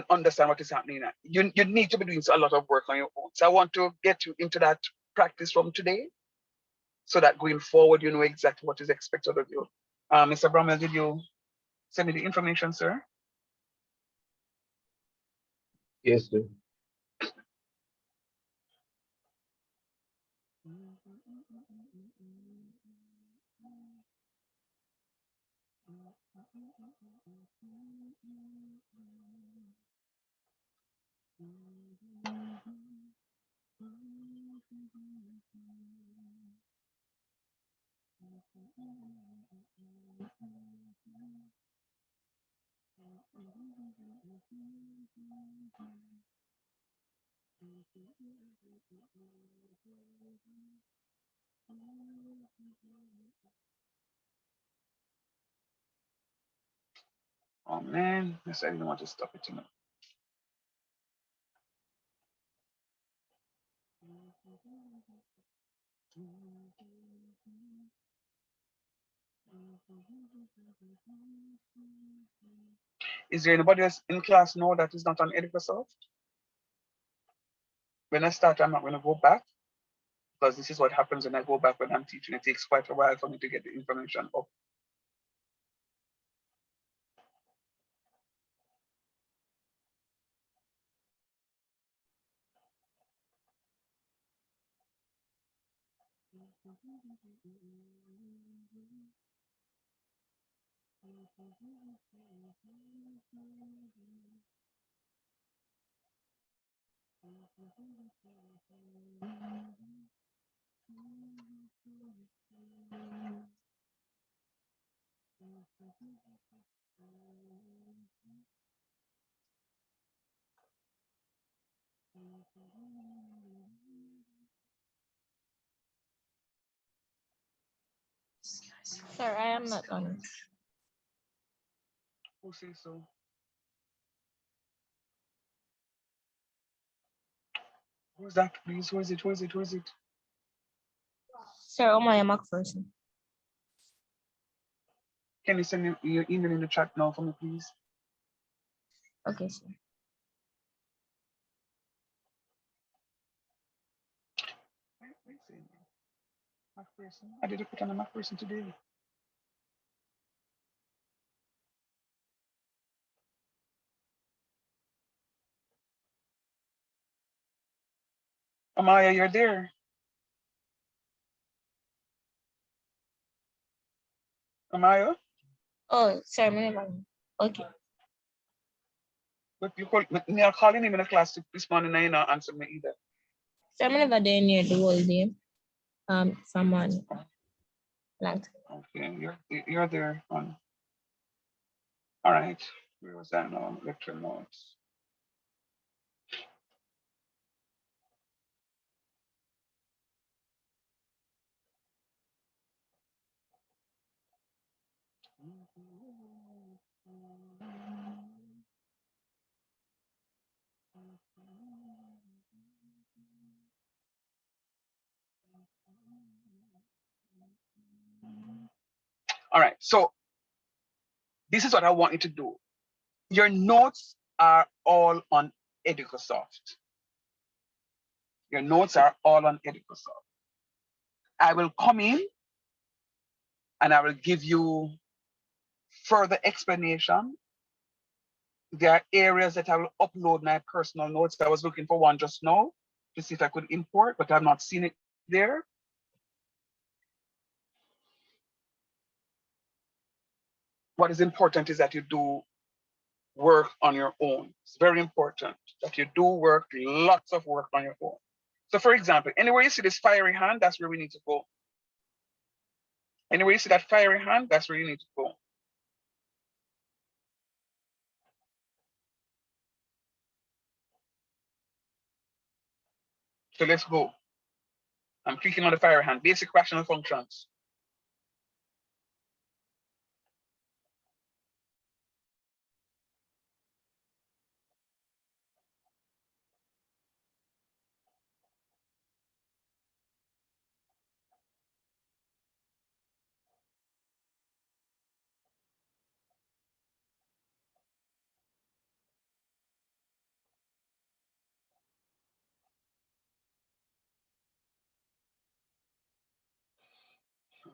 understand what is happening. You need to be doing a lot of work on your own. So I want to get you into that practice from today, so that going forward, you know exactly what is expected of you. Mr. Bromwell, did you send me the information, sir? Yes, sir. Oh man, yes, I didn't want to stop it, you know. Is there anybody else in class now that is not on Edicasoft? When I start, I'm not going to go back, because this is what happens when I go back when I'm teaching. It takes quite a while for me to get the information up. Sir, I am not on. Who says so? Who's that, please? Who is it? Who is it? Who is it? Sir, Omaya McPherson. Can you send me your email in the chat now for me, please? Okay, sir. McPherson. I did put on a McPherson today. Amaya, you're there. Amaya? Oh, sorry, my name. Okay. But you call me calling him in a class this morning and you not answer me either. So I'm never there near the whole day. Someone like Okay, you're there on. All right. Where was that now? Lecture notes. All right, so this is what I want you to do. Your notes are all on Educasoft. Your notes are all on Educasoft. I will come in and I will give you further explanation. There are areas that I will upload my personal notes. I was looking for one just now to see if I could import, but I've not seen it there. What is important is that you do work on your own. It's very important that you do work, lots of work on your own. So for example, anywhere you see this fiery hand, that's where we need to go. Anywhere you see that fiery hand, that's where you need to go. So let's go. I'm clicking on the fiery hand, basic rational functions.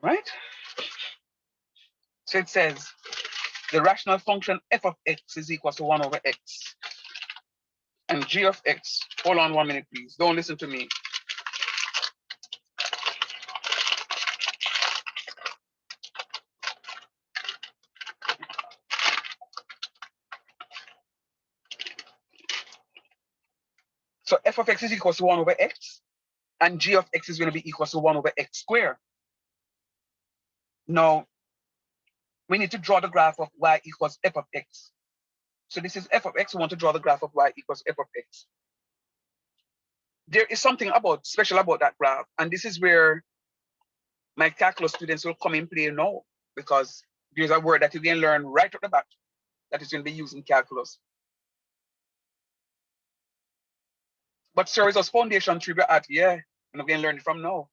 Right? So it says the rational function f of x is equal to 1 over x. And g of x, hold on 1 minute, please. Don't listen to me. So f of x is equal to 1 over x, and g of x is going to be equal to 1 over x squared. Now, we need to draw the graph of y equals f of x. So this is f of x. We want to draw the graph of y equals f of x. There is something special about that graph, and this is where my calculus students will come in play now, because there's a word that you can learn right off the bat that is going to be used in calculus. But sir, it's a foundation trivia at yeah, and we're going to learn it from now.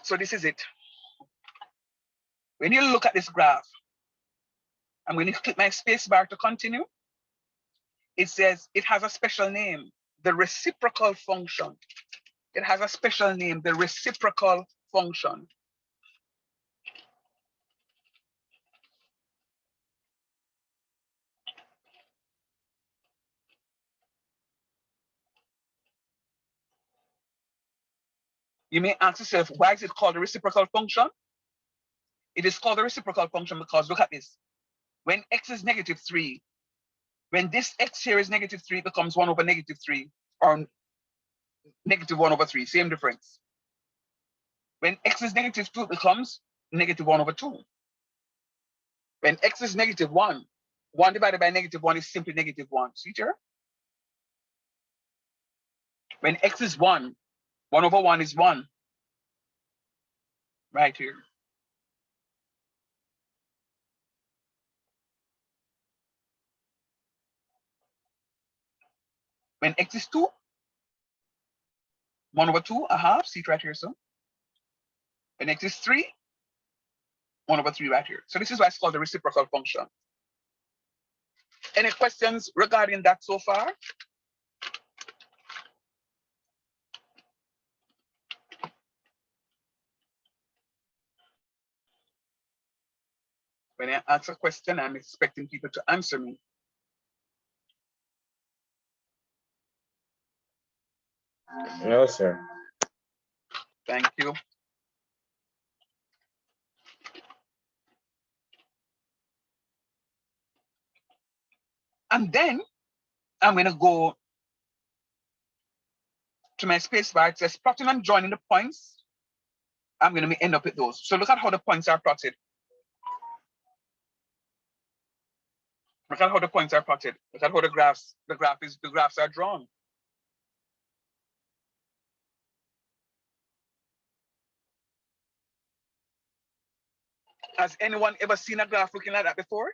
So this is it. When you look at this graph, I'm going to click my space bar to continue. It says it has a special name, the reciprocal function. It has a special name, the reciprocal function. You may ask yourself, why is it called a reciprocal function? It is called a reciprocal function because look at this. When x is -3, when this x here is -3, it becomes 1 over -3, or -1 over 3, same difference. When x is -2, it becomes -1 over 2. When x is -1, 1 divided by -1 is simply -1. See here? When x is 1, 1 over 1 is 1. Right here. When x is 2, 1 over 2, a half, see it right here, so. When x is 3, 1 over 3 right here. So this is why it's called the reciprocal function. Any questions regarding that so far? When I ask a question, I'm expecting people to answer me. No, sir. Thank you. And then I'm going to go to my space bar. It says plotting and joining the points. I'm going to end up with those. So look at how the points are plotted. Look at how the points are plotted. Look at how the graphs are drawn. Has anyone ever seen a graph looking like that before?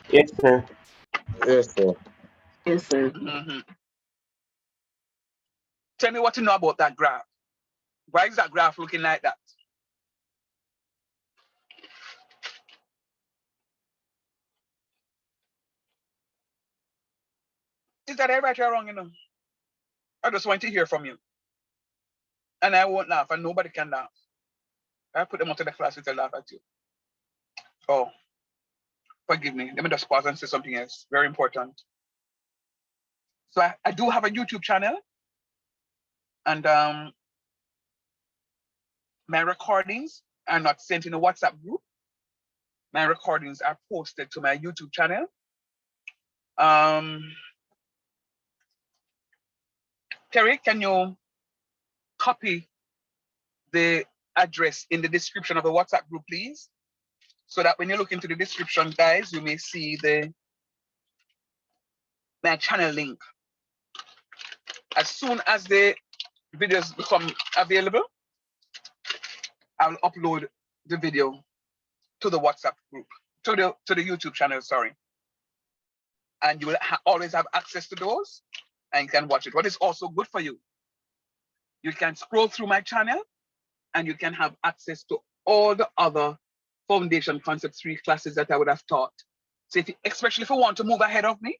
Yes, sir. Yes, sir. Yes, sir. Tell me what you know about that graph. Why is that graph looking like that? Is that right or wrong, you know? I just want to hear from you. And I won't laugh, and nobody can laugh. I put them onto the class to laugh at you. Oh, forgive me. Let me just pause and say something else. Very important. So I do have a YouTube channel, and my recordings are not sent in a WhatsApp group. My recordings are posted to my YouTube channel. Terry, can you copy the address in the description of the WhatsApp group, please? So that when you look into the description, guys, you may see my channel link. As soon as the videos become available, I'll upload the video to the WhatsApp group, to the YouTube channel, sorry. And you will always have access to those and you can watch it. What is also good for you, you can scroll through my channel and you can have access to all the other Foundation Concept 3 classes that I would have taught. So especially if you want to move ahead of me,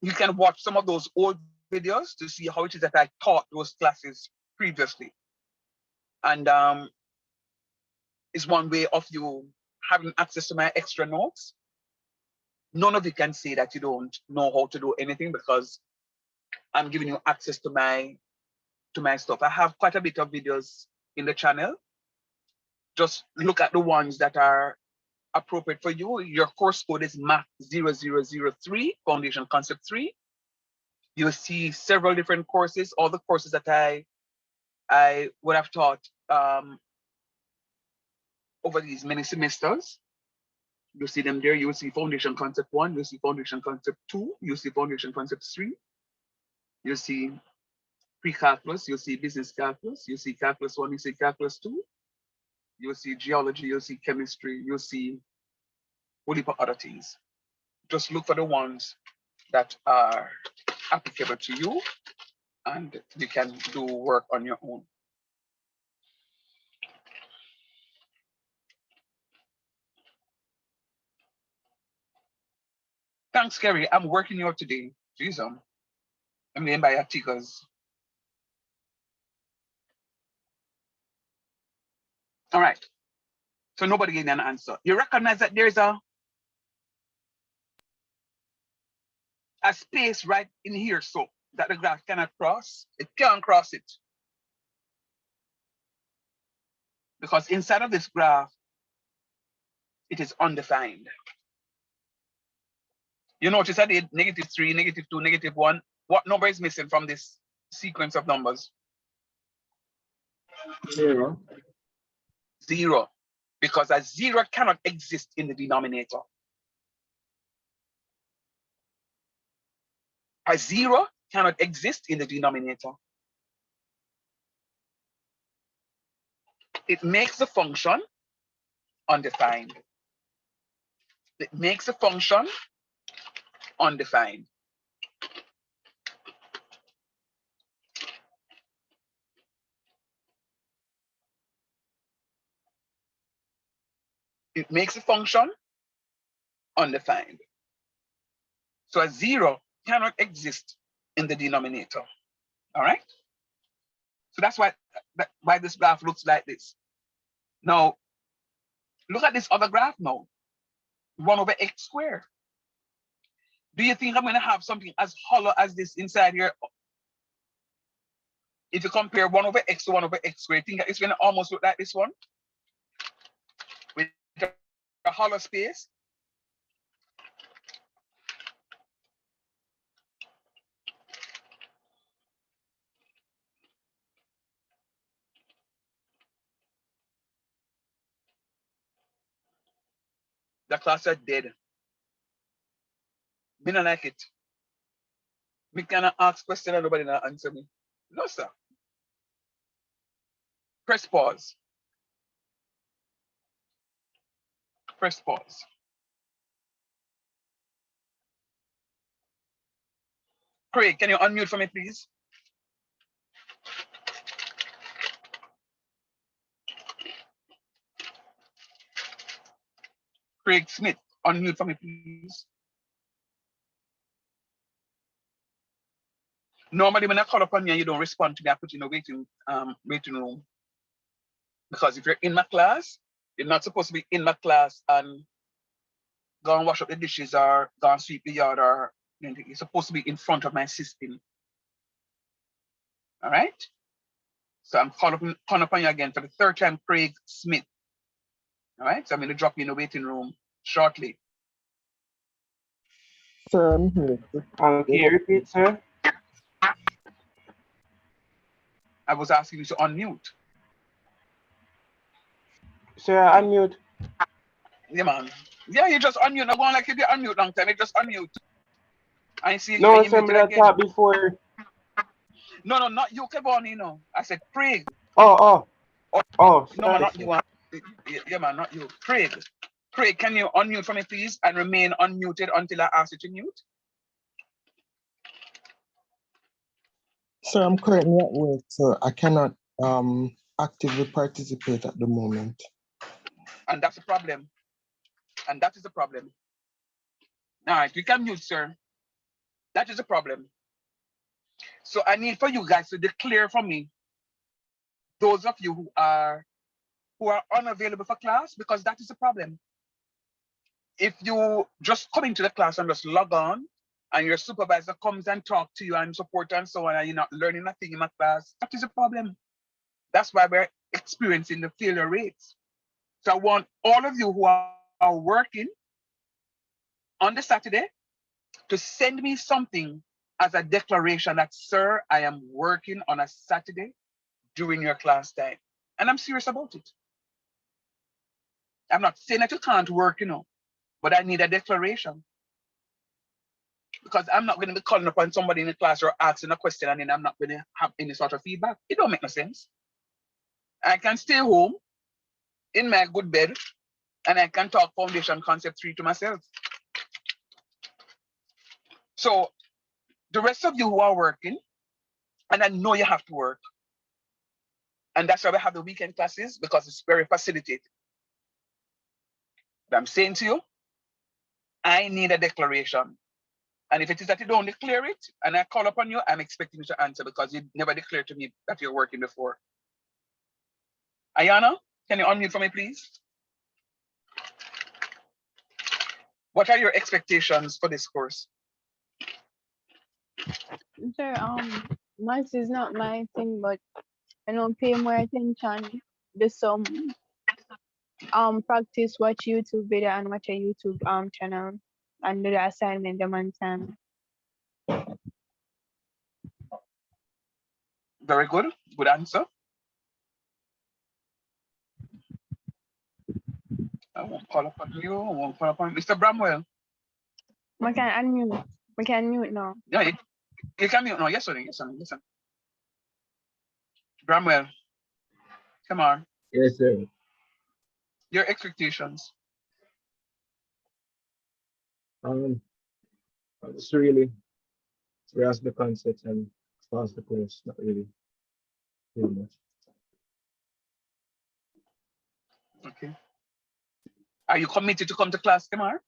you can watch some of those old videos to see how it is that I taught those classes previously. And it's one way of you having access to my extra notes. None of you can say that you don't know how to do anything because I'm giving you access to my stuff. I have quite a bit of videos in the channel. Just look at the ones that are appropriate for you. Your course code is MATH0003, Foundation Concept 3. You'll see several different courses, all the courses that I would have taught over these many semesters. You'll see them there. You'll see Foundation Concept 1, you'll see Foundation Concept 2, you'll see Foundation Concept 3, you'll see pre-calculus, you'll see business calculus, you'll see calculus 1, you'll see calculus 2, you'll see geology, you'll see chemistry, you'll see a whole heap of other things. Just look for the ones that are applicable to you and you can do work on your own. Thanks, Kerry. I'm working you out today. Jeez, I'm laying by your tickers. All right. So nobody gave me an answer. You recognize that there's a space right in here so that the graph cannot cross. It can't cross it. Because inside of this graph, it is undefined. You notice I did -3, -2, -1. What number is missing from this sequence of numbers? 0. 0. Because a 0 cannot exist in the denominator. A 0 cannot exist in the denominator. It makes the function undefined. It makes a function undefined. It makes a function undefined. So a 0 cannot exist in the denominator. All right? So that's why this graph looks like this. Now, look at this other graph now. 1/x². Do you think I'm going to have something as hollow as this inside here? if you compare 1 over x to 1 over x squared, think it's going to almost look like this one with a hollow space. The class are dead. Me not like it. Me cannot ask question and nobody not answer me. No, sir. Press pause. Press pause. Craig, can you unmute for me, please? Craig Smith, unmute for me, please. Normally, when I call upon you and you don't respond to me, I put you in a waiting room. Because if you're in my class, you're not supposed to be in my class and go and wash up the dishes or go and sweep the yard or anything. You're supposed to be in front of my system. All right? So I'm calling upon you again for the 3rd time, Craig Smith. All right? So I'm going to drop you in the waiting room shortly. Sir, I'm here. Can you repeat, sir? I was asking you to unmute. Sir, unmute. Yeah, man. Yeah, you just unmute. Not going like you did unmute long time. You just unmute. I see No, and you sir, muted I again. thought before. No, not you, Keboni, no. I said Craig. Oh, No, sorry, man, not sir. you. Yeah, man, not you. Craig. Craig, can you unmute for me, please, and remain unmuted until I ask you to mute? Sir, I'm currently at work, so I cannot actively participate at the moment. And that's the problem. And that is the problem. All right, you can mute, sir. That is the problem. So I need for you guys to declare for me those of you who are unavailable for class, because that is the problem. If you just come into the class and just log on and your supervisor comes and talk to you and support and so on, and you're not learning nothing in my class, that is a problem. That's why we're experiencing the failure rates. So I want all of you who are working on the Saturday to send me something as a declaration that, sir, I am working on a Saturday during your class time. And I'm serious about it. I'm not saying that you can't work, but I need a declaration. Because I'm not going to be calling upon somebody in the class or asking a question and then I'm not going to have any sort of feedback. It don't make no sense. I can stay home in my good bed and I can talk Foundation Concept 3 to myself. So the rest of you who are working, and I know you have to work, and that's why we have the weekend classes, because it's very facilitated. But I'm saying to you, I need a declaration. And if it is that you don't declare it, and I call upon you, I'm expecting you to answer because you never declared to me that you're working before. Ayana, can you unmute for me, please? What are your expectations for this course? Sir, maths is not my thing, but pay more attention. Do some practice, watch YouTube video and watch a YouTube channel and do the assignment them on time. Very good. Good answer. I won't call upon you. I won't call upon Mr. Bramwell. We can unmute. We can mute now. Yeah, you can mute now. Yes, sir. Yes, sir. Yes, sir. Bramwell, come on. Yes, sir. Your expectations. It's really grasp the concepts and pass the course, not really too much. Okay. Are you committed to come to class tomorrow?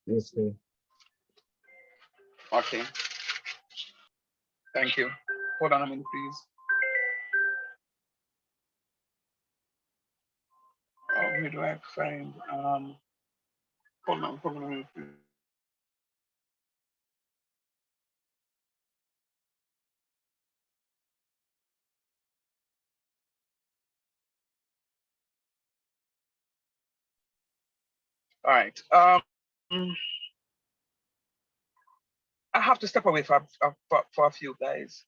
Yes, sir. Okay. Thank you. Hold on a minute, please. Where do I find hold on a minute, please. All right. I have to step away for a few guys.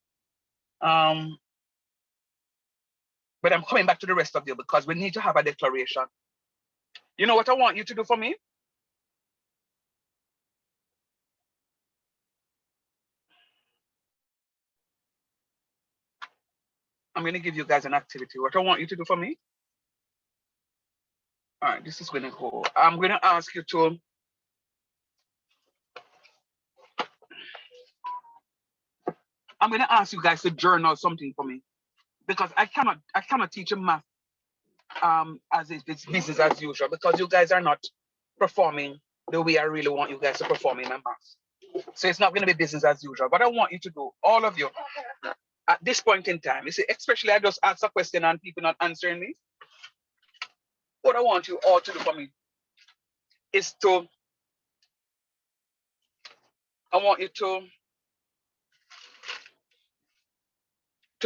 But I'm coming back to the rest of you because we need to have a declaration. You know what I want you to do for me? I'm going to give you guys an activity. What I want you to do for me? All right, this is going to go. I'm going to ask you to guys to journal something for me because I cannot teach you math as if it's business as usual because you guys are not performing the way I really want you guys to perform in my math. So it's not going to be business as usual. But I want you to do, all of you, at this point in time, you see, especially I just asked a question and people not answering me. What I want you all to do for me is I want you to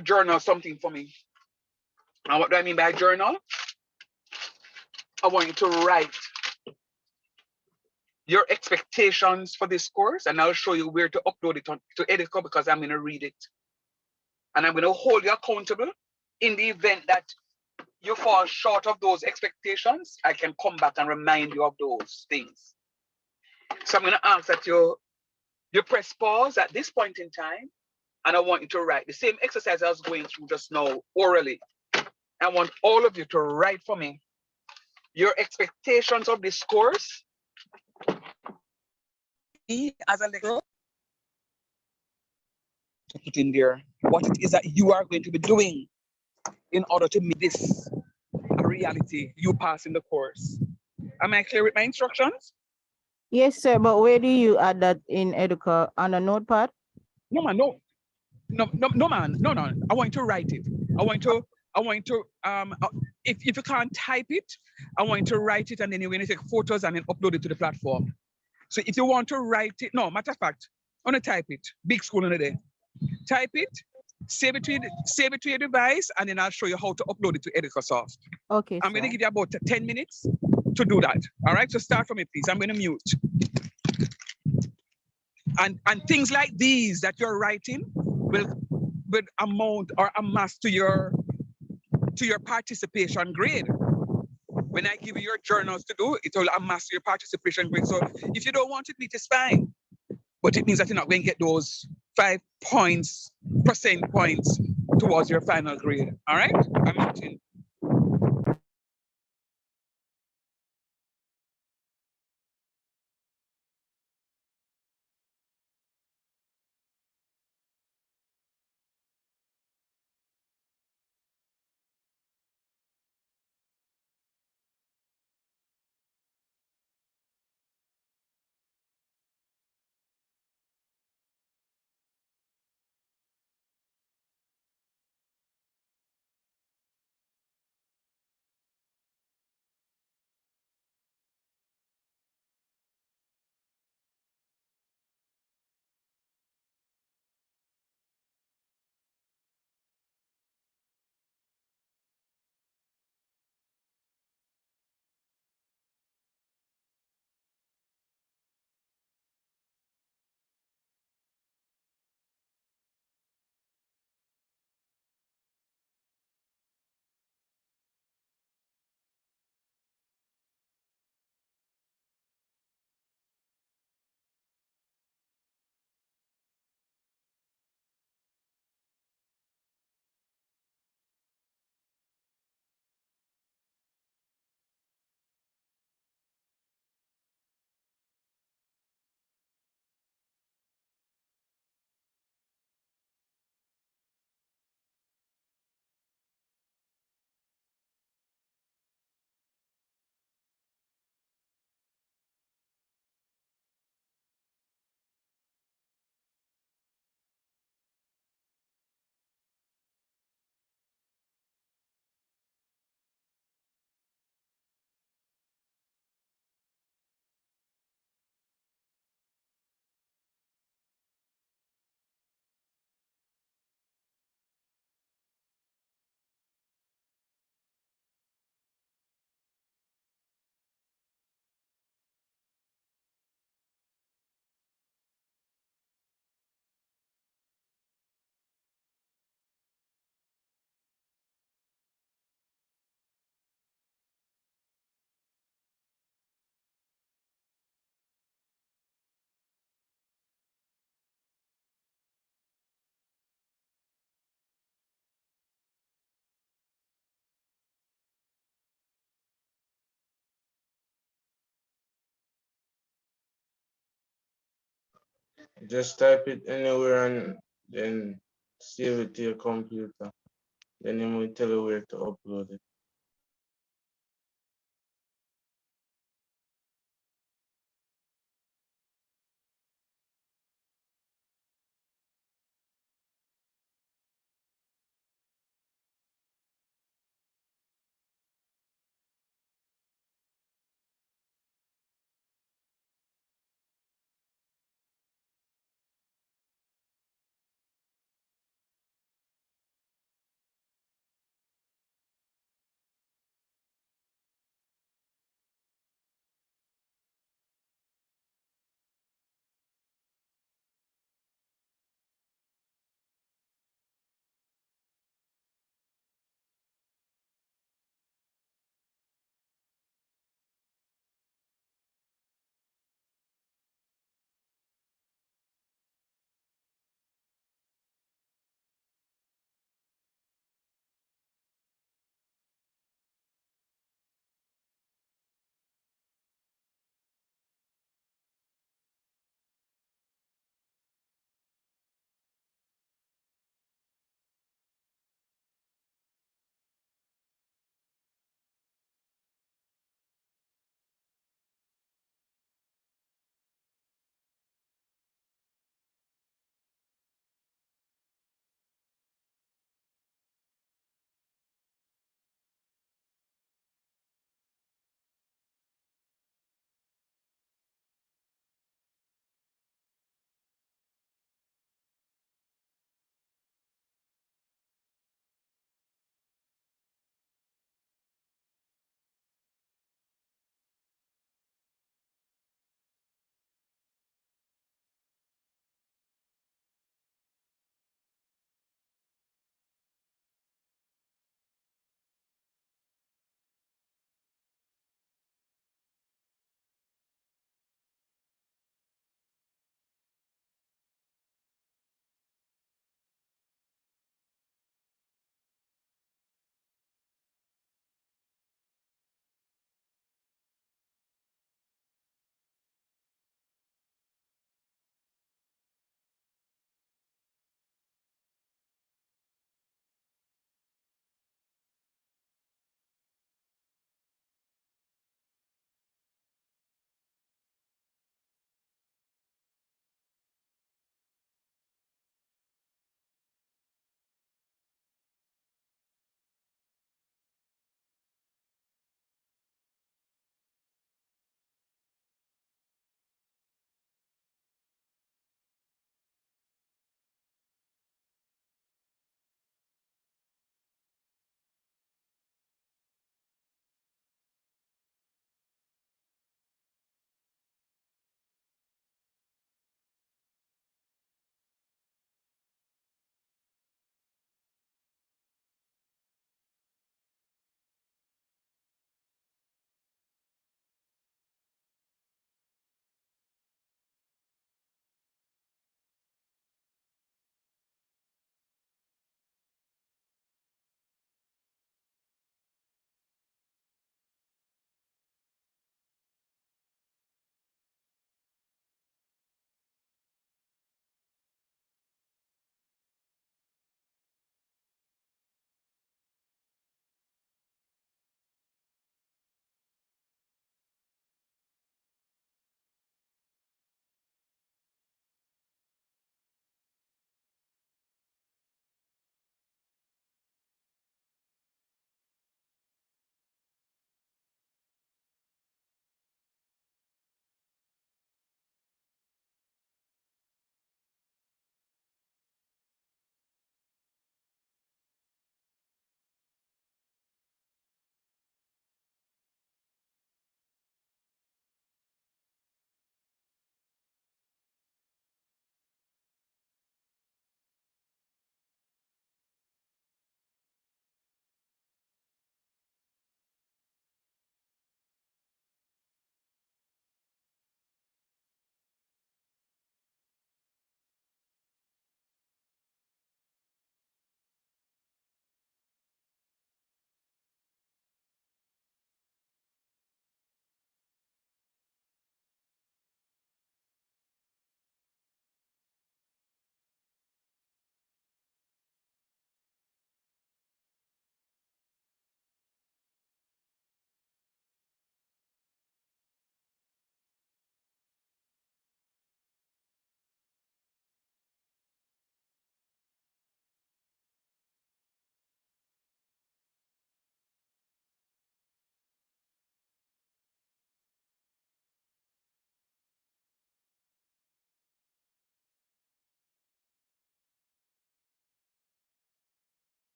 journal something for me. And what do I mean by journal? I want you to write your expectations for this course, and I'll show you where to upload it to Edico because I'm going to read it. And I'm going to hold you accountable in the event that you fall short of those expectations. I can come back and remind you of those things. So I'm going to ask that you press pause at this point in time, and I want you to write the same exercise I was going through just now orally. I want all of you to write for me your expectations of this course as a little to put in there what it is that you are going to be doing in order to make this a reality, you passing the course. Am I clear with my instructions? Yes, sir, but where do you add that in Educa? On a notepad? No, man, no. No, man. No. I want you to write it. I want you to, if you can't type it, I want you to write it and then you're going to take photos and then upload it to the platform. So if you want to write it, no, matter of fact, I want to type it. Big school in the day. Type it, save it to your device, and then I'll show you how to upload it to Edicosoft. Okay, I'm going to give you about 10 minutes to do that. All right, so start from me, please. I'm going to mute. And things like these that you're writing will amount or amass to your participation grade. When I give you your journals to do, it will amass your participation grade. So if you don't want it, it is fine. But it means that you're not going to get those 5 percent points towards your final grade. All right? I'm muting. Just type it anywhere and then save it to your computer. Then it will tell you where to upload it.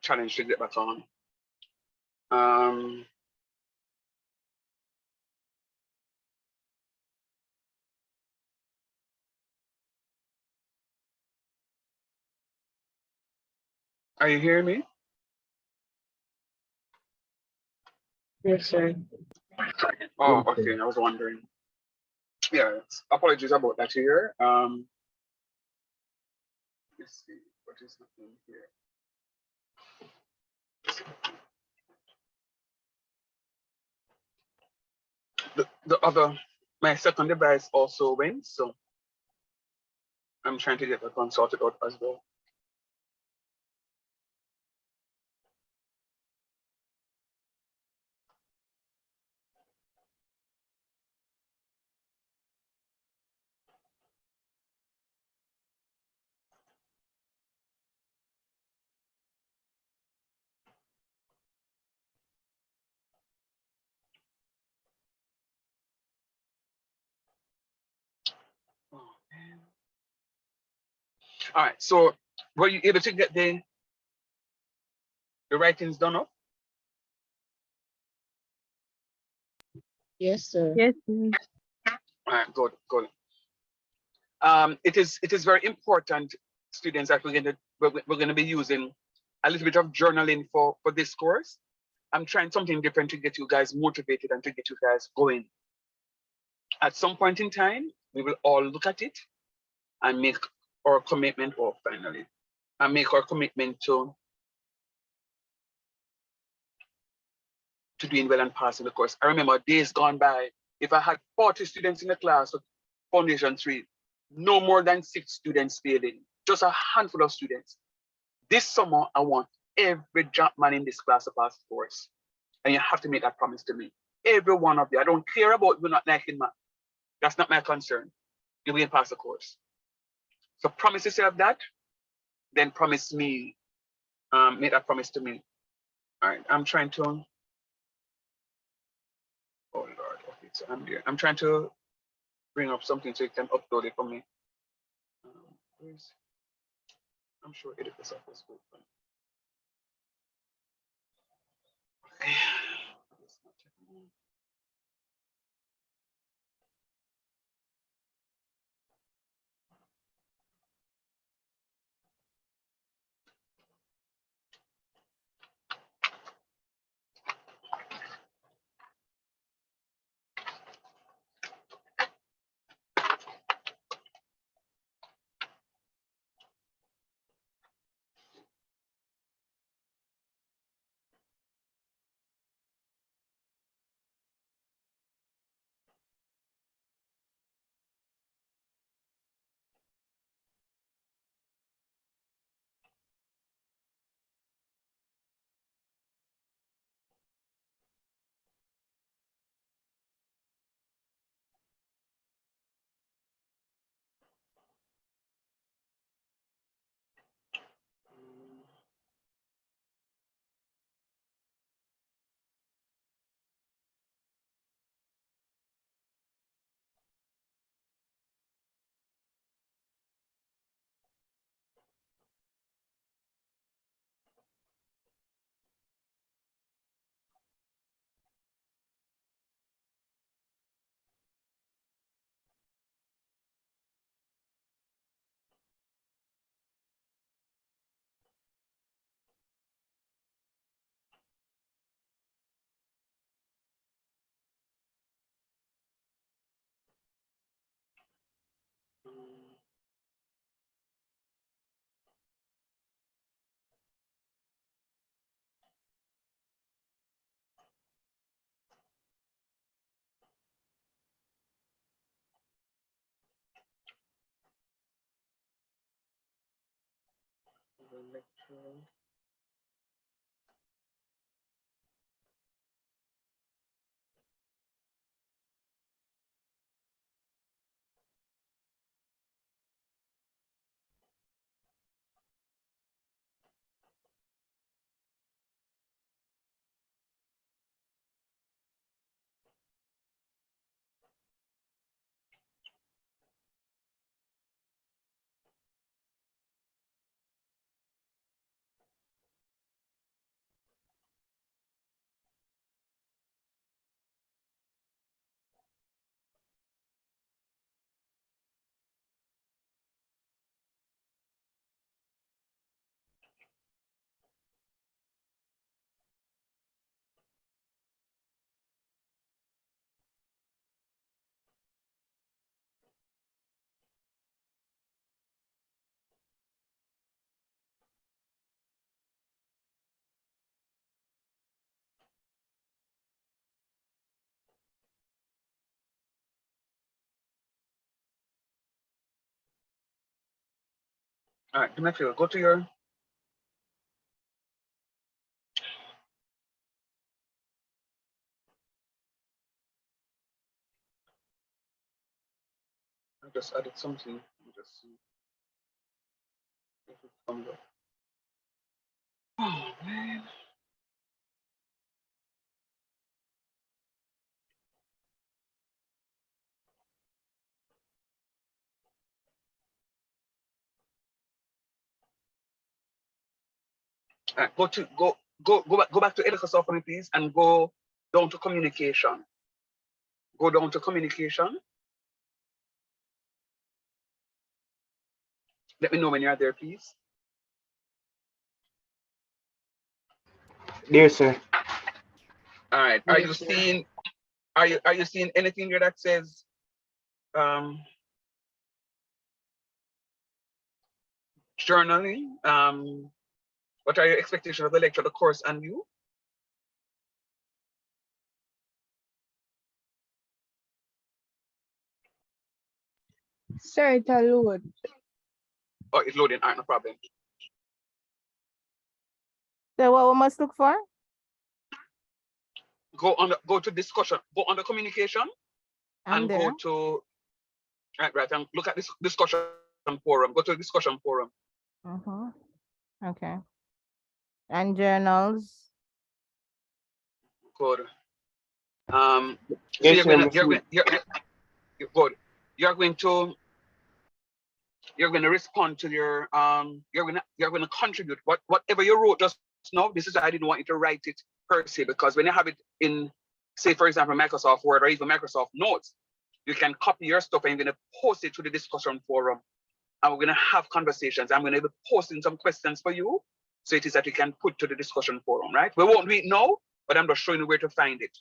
challenge to get back on. Um, are you hearing me? Yes, sir. Oh, Yes, sir. okay. I was wondering. Yeah, apologies about that here. Let's see what is happening here. The other, my second device also went, so I'm trying to get that one sorted out as well. Oh, man. All right, so were you able to get the writings done up? Yes, sir. Yes, sir. All right, good, good. It is very important, students, that we're gonna be using a little bit of journaling for this course. I'm trying something different to get you guys motivated and to get you guys going. At some point in time, we will all look at it and make our commitment, or finally, and make our commitment to doing well and passing the course. I remember days gone by, if I had 40 students in the class for Foundation 3, no more than 6 students failing, just a handful of students. This summer, I want every jump man in this class to pass the course. And you have to make that promise to me. Every one of you. I don't care about you not liking math. That's not my concern. You will pass the course. So promise yourself that, then promise me, make that promise to me. All right, I'm trying to, oh Lord, okay, so I'm here. I'm trying to bring up something so you can upload it for me. I'm sure edit this up was open. Okay. All right, do me a favor. Go to your. I just added something. Let me just see if it comes up. Oh man. All right, go back to Edicus for me, please, and go down to communication. Go down to communication. Let me know when you're there, please. There, sir. All right. Are you Yes, sir. seeing? Are you seeing anything here that says journaling? What are your expectations of the lecture, the course, and you? Sir, it's a load. Oh, it's loading. All right, no problem. So what we must look for? Go to discussion. Go on the communication I'm and there. go to right and look at this discussion forum. Go to the discussion forum. Okay. And journals. Good. Yes, So sir, good. You're going to respond to your you're going to contribute whatever you wrote just now. This is I didn't want you to write it per se, because when you have it in, say for example, Microsoft Word or even Microsoft Notes, you can copy your stuff and you're going to post it to the discussion forum, and we're going to have conversations. I'm going to be posting some questions for you, so it is that you can put to the discussion forum, right? We won't do it now, but I'm just showing you where to find it.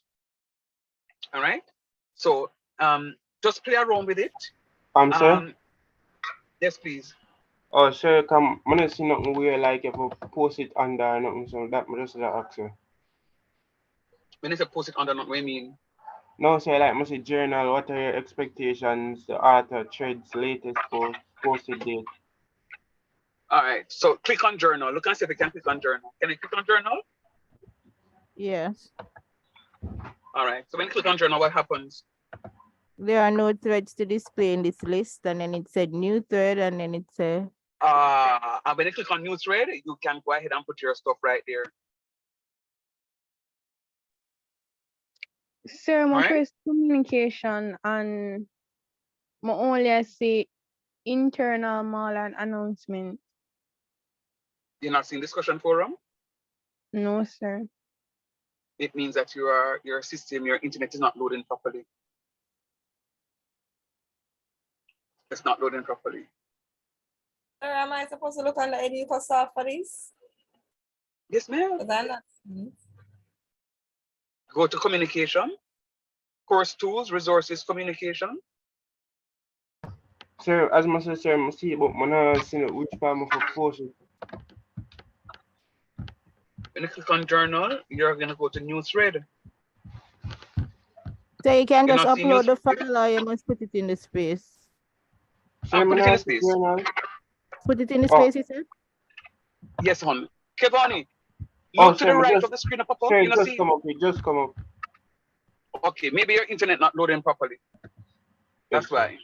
All right, so just play around with it. Sir. Yes, please. Oh, sir, come. I don't see nothing where like if I post it under nothing, so that I just ask sir. When you say post it under, what do you mean? No, sir, like must say journal. What are your expectations? The author, threads, latest post, posted date. All right, so click on journal. Look and see if you can click on journal. Can you click on journal? Yes. All right, so when you click on journal, what happens? There are no threads to display in this list, and then it said new thread, and then it said And when you click on new thread, you can go ahead and put your stuff right there. Sir, my Right. press communication and my only say internal mall and announcement. You're not seeing discussion forum? No, sir. It means that your system, your internet is not loading properly. It's not loading properly. Sir, am I supposed to look on the Educosoft for this? Yes, ma'am. Because I'm not. Go to communication, course tools, resources, communication. Sir, as much as sir, I see, but I not see which part of a post it. When you click on journal, you're gonna go to new thread. so you can You're just not seeing upload the news- file, or you must put it in the space. Sir, put it in the see space. journal. Put it in the space, you said? Yes, hon. Kevani, look to the sir, right just, of the screen pop up. sir, You know, just see? come up. It just come up. Okay, maybe your internet not loading properly. That's Yes, why.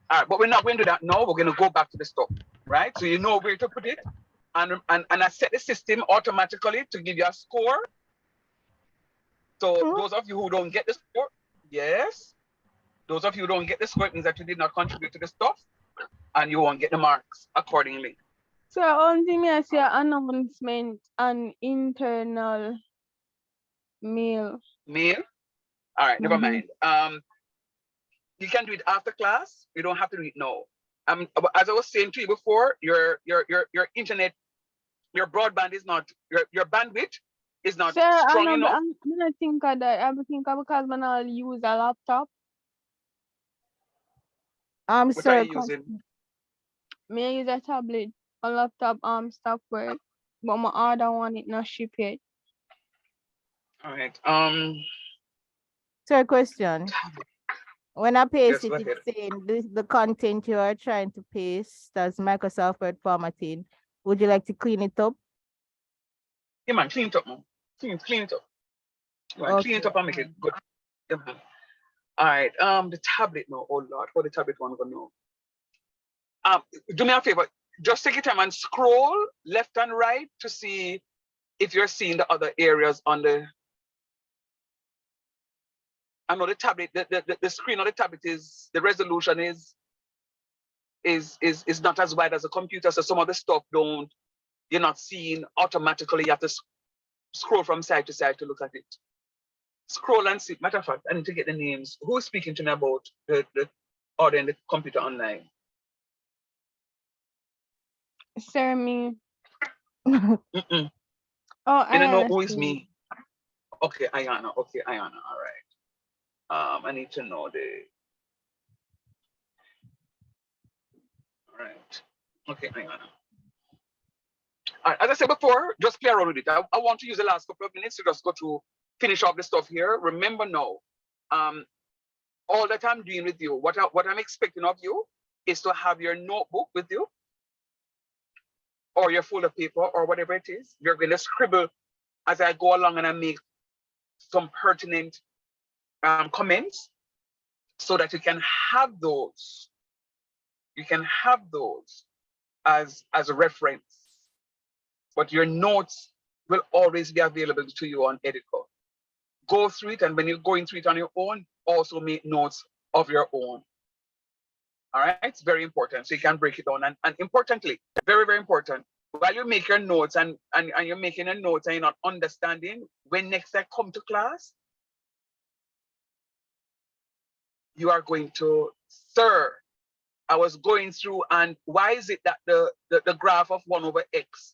All right, but we're not going to do that now. We're going to go back to the stuff, right? So you know where to put it, and I set the system automatically to give you a score. So those of you who don't get the score, yes, those of you who don't get the score, it means that you did not contribute to the stuff, and you won't get the marks accordingly. So only me I see announcement and internal mail. Mail. All right, never mind. You can do it after class. You don't have to do it now. As I was saying to you before, your internet, your broadband is not, your bandwidth is not Sir, strong enough. I'm not think of that. I think of because when I use a laptop. What Sir, are you using? me I use a tablet, a laptop, stop work, but my other one it not ship yet. All right. Sir, question. When I paste Yes, it, go ahead. it's saying the content you are trying to paste as Microsoft Word formatting. Would you like to clean it up? Yeah, man, clean it up, man. Clean it up. Man, clean it Okay. up and make it good. Yeah, man. All right. The tablet now. Oh Lord, what the tablet one gonna know? Do me a favor. Just take your time and scroll left and right to see if you're seeing the other areas on the. I know the tablet, the screen on the tablet is the resolution is not as wide as a computer, so some of the stuff you're not seeing automatically. You have to scroll from side to side to look at it. Scroll and see. Matter of fact, I need to get the names. Who is speaking to me about the order in the computer online? Sir, me. Mm-mm. Oh, I don't know Ayana. who is Sir. me. Okay, Ayana. Okay, Ayana. All right. I need to know the. All right. Okay, Ayana. All right. As I said before, just play around with it. I want to use the last couple of minutes to just go to finish off the stuff here. Remember now, all that I'm doing with you, what I'm expecting of you is to have your notebook with you or your folder paper or whatever it is. You're going to scribble as I go along and I make some pertinent comments so that you can have those. You can have those as a reference, but your notes will always be available to you on Edico. Go through it, and when you're going through it on your own, also make notes of your own. All right, it's very important. So you can break it down. And importantly, very, very important, while you make your notes and you're making your notes and you're not understanding, when next I come to class, you are going to, sir, I was going through, and why is it that the graph of 1 over x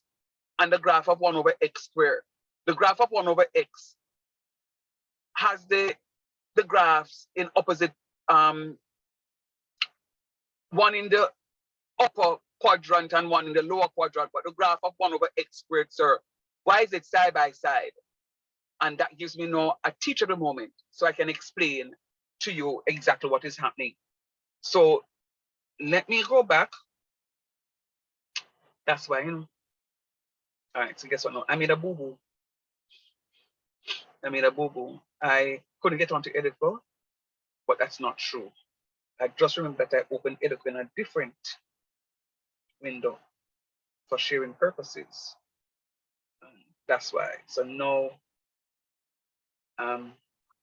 and the graph of 1 over x squared, the graph of 1 over x has the graphs in opposite, one in the upper quadrant and one in the lower quadrant, but the graph of 1 over x squared, sir, why is it side by side? And that gives me now a teachable moment so I can explain to you exactly what is happening. So let me go back. That's why, all right, so guess what now? I made a boo-boo. I couldn't get onto Editable, but that's not true. I just remember that I opened Editable in a different window for sharing purposes. That's why. So no.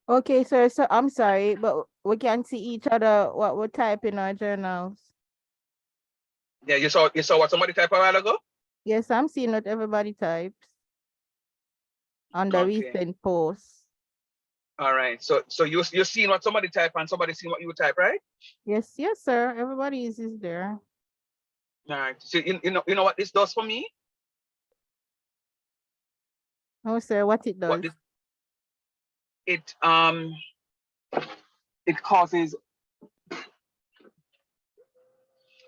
Okay, sir. So I'm sorry, but we can see each other what we type in our journals. Yeah, you saw what somebody typed a while ago? Yes, I'm seeing what everybody types on the Okay. recent posts. All right. So you're seeing what somebody type and somebody seeing what you type, right? Yes, sir. Everybody is there. All right. So you know what this does for me? Oh, sir, what it does? It causes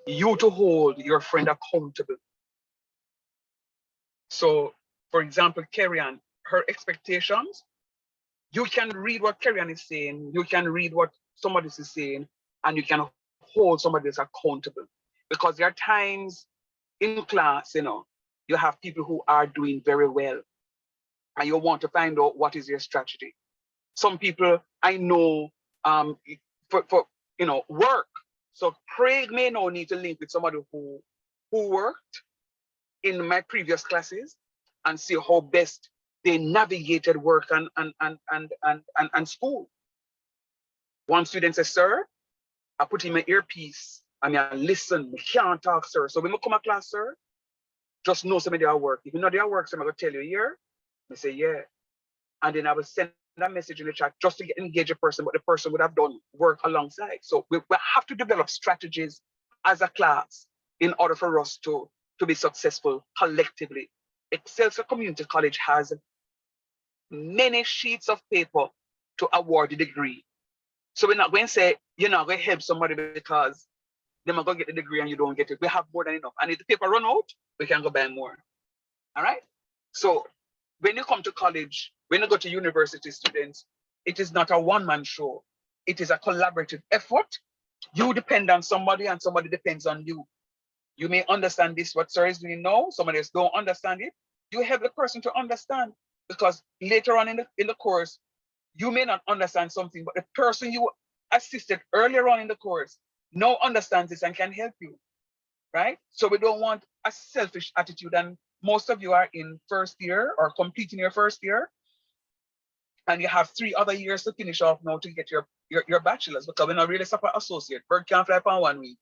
you to hold your friend accountable. So, for example, Kerrian, her expectations, you can read what Kerrian is saying, you can read what somebody is saying, and you can hold somebody else accountable. Because there are times in class, you have people who are doing very well, and you want to find out what is your strategy. Some people I know for work. So Craig may now need to link with somebody who worked in my previous classes and see how best they navigated work and school. One student says, sir, I put in my earpiece and I listen, I can't talk, sir. So when I come to class, sir, just know somebody at work. If you know they are work, so I'm gonna tell you here. I say, yeah. And then I will send that message in the chat just to engage a person, but the person would have done work alongside. So we have to develop strategies as a class in order for us to be successful collectively. Excelsior Community College has many sheets of paper to award the degree. So we're not going to say, you're not going to help somebody because they're not going to get the degree and you don't get it. We have more than enough. And if the paper run out, we can go buy more. All right? So when you come to college, when you go to university, students, it is not a one-man show. it is a collaborative effort. You depend on somebody and somebody depends on you. You may understand this, what sir is doing now, somebody else don't understand it. You help the person to understand, because later on in the course, you may not understand something, but the person you assisted earlier on in the course now understands this and can help you, right? So we don't want a selfish attitude. And most of you are in first year or completing your first year, and you have 3 other years to finish off now to get your bachelor's, because we're not really supper associate. Bird can't fly for 1 week.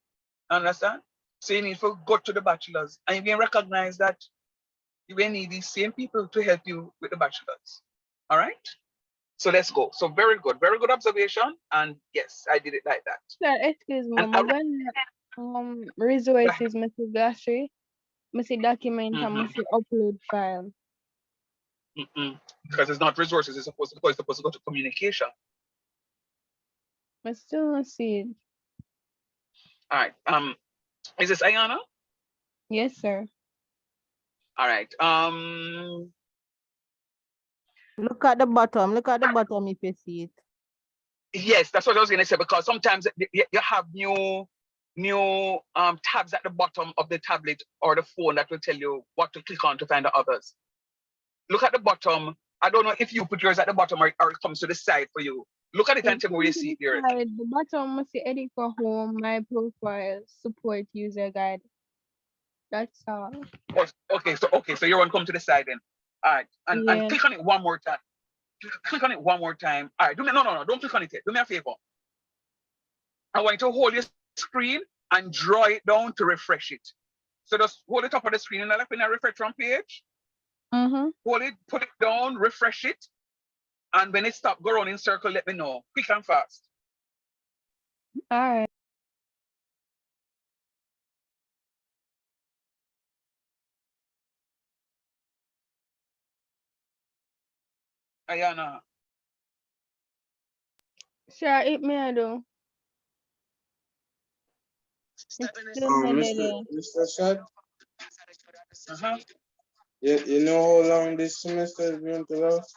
Understand? So you need to go to the bachelor's, and you can recognize that you will need these same people to help you with the bachelor's. All right? So let's go. So very good observation. And yes, I did it like that. Sir, excuse me, And resources, Mr. Glossary, Mr. Document, and Mhm. Mr. Upload file. Because it's not resources, it's supposed to go to communication. I still don't see it. All right. Is this Ayana? Yes, sir. All right. Look at the bottom. Look at the bottom if you see it. Yes, that's what I was gonna say, because sometimes you have new tabs at the bottom of the tablet or the phone that will tell you what to click on to find the others. Look at the bottom. I don't know if you put yours at the bottom or it comes to the side for you. Look at it and tell me where you see it here. The bottom must say edit for home, my profile, support user guide. That's all. Oh, okay, so you want to come to the side then. All right, and Yeah. click on it one more time. Click on it one more time. All right, no, don't click on it yet. Do me a favor. I want you to hold your screen and draw it down to refresh it. So just hold it up on the screen and I'll open a refresh on page. Hold it, put it down, refresh it. And when it stops, go around in circle, let me know. Quick and fast. All right. Ayana. Sure, it may do. Mr. Shad, Uh-huh. you know how long this semester is going to last?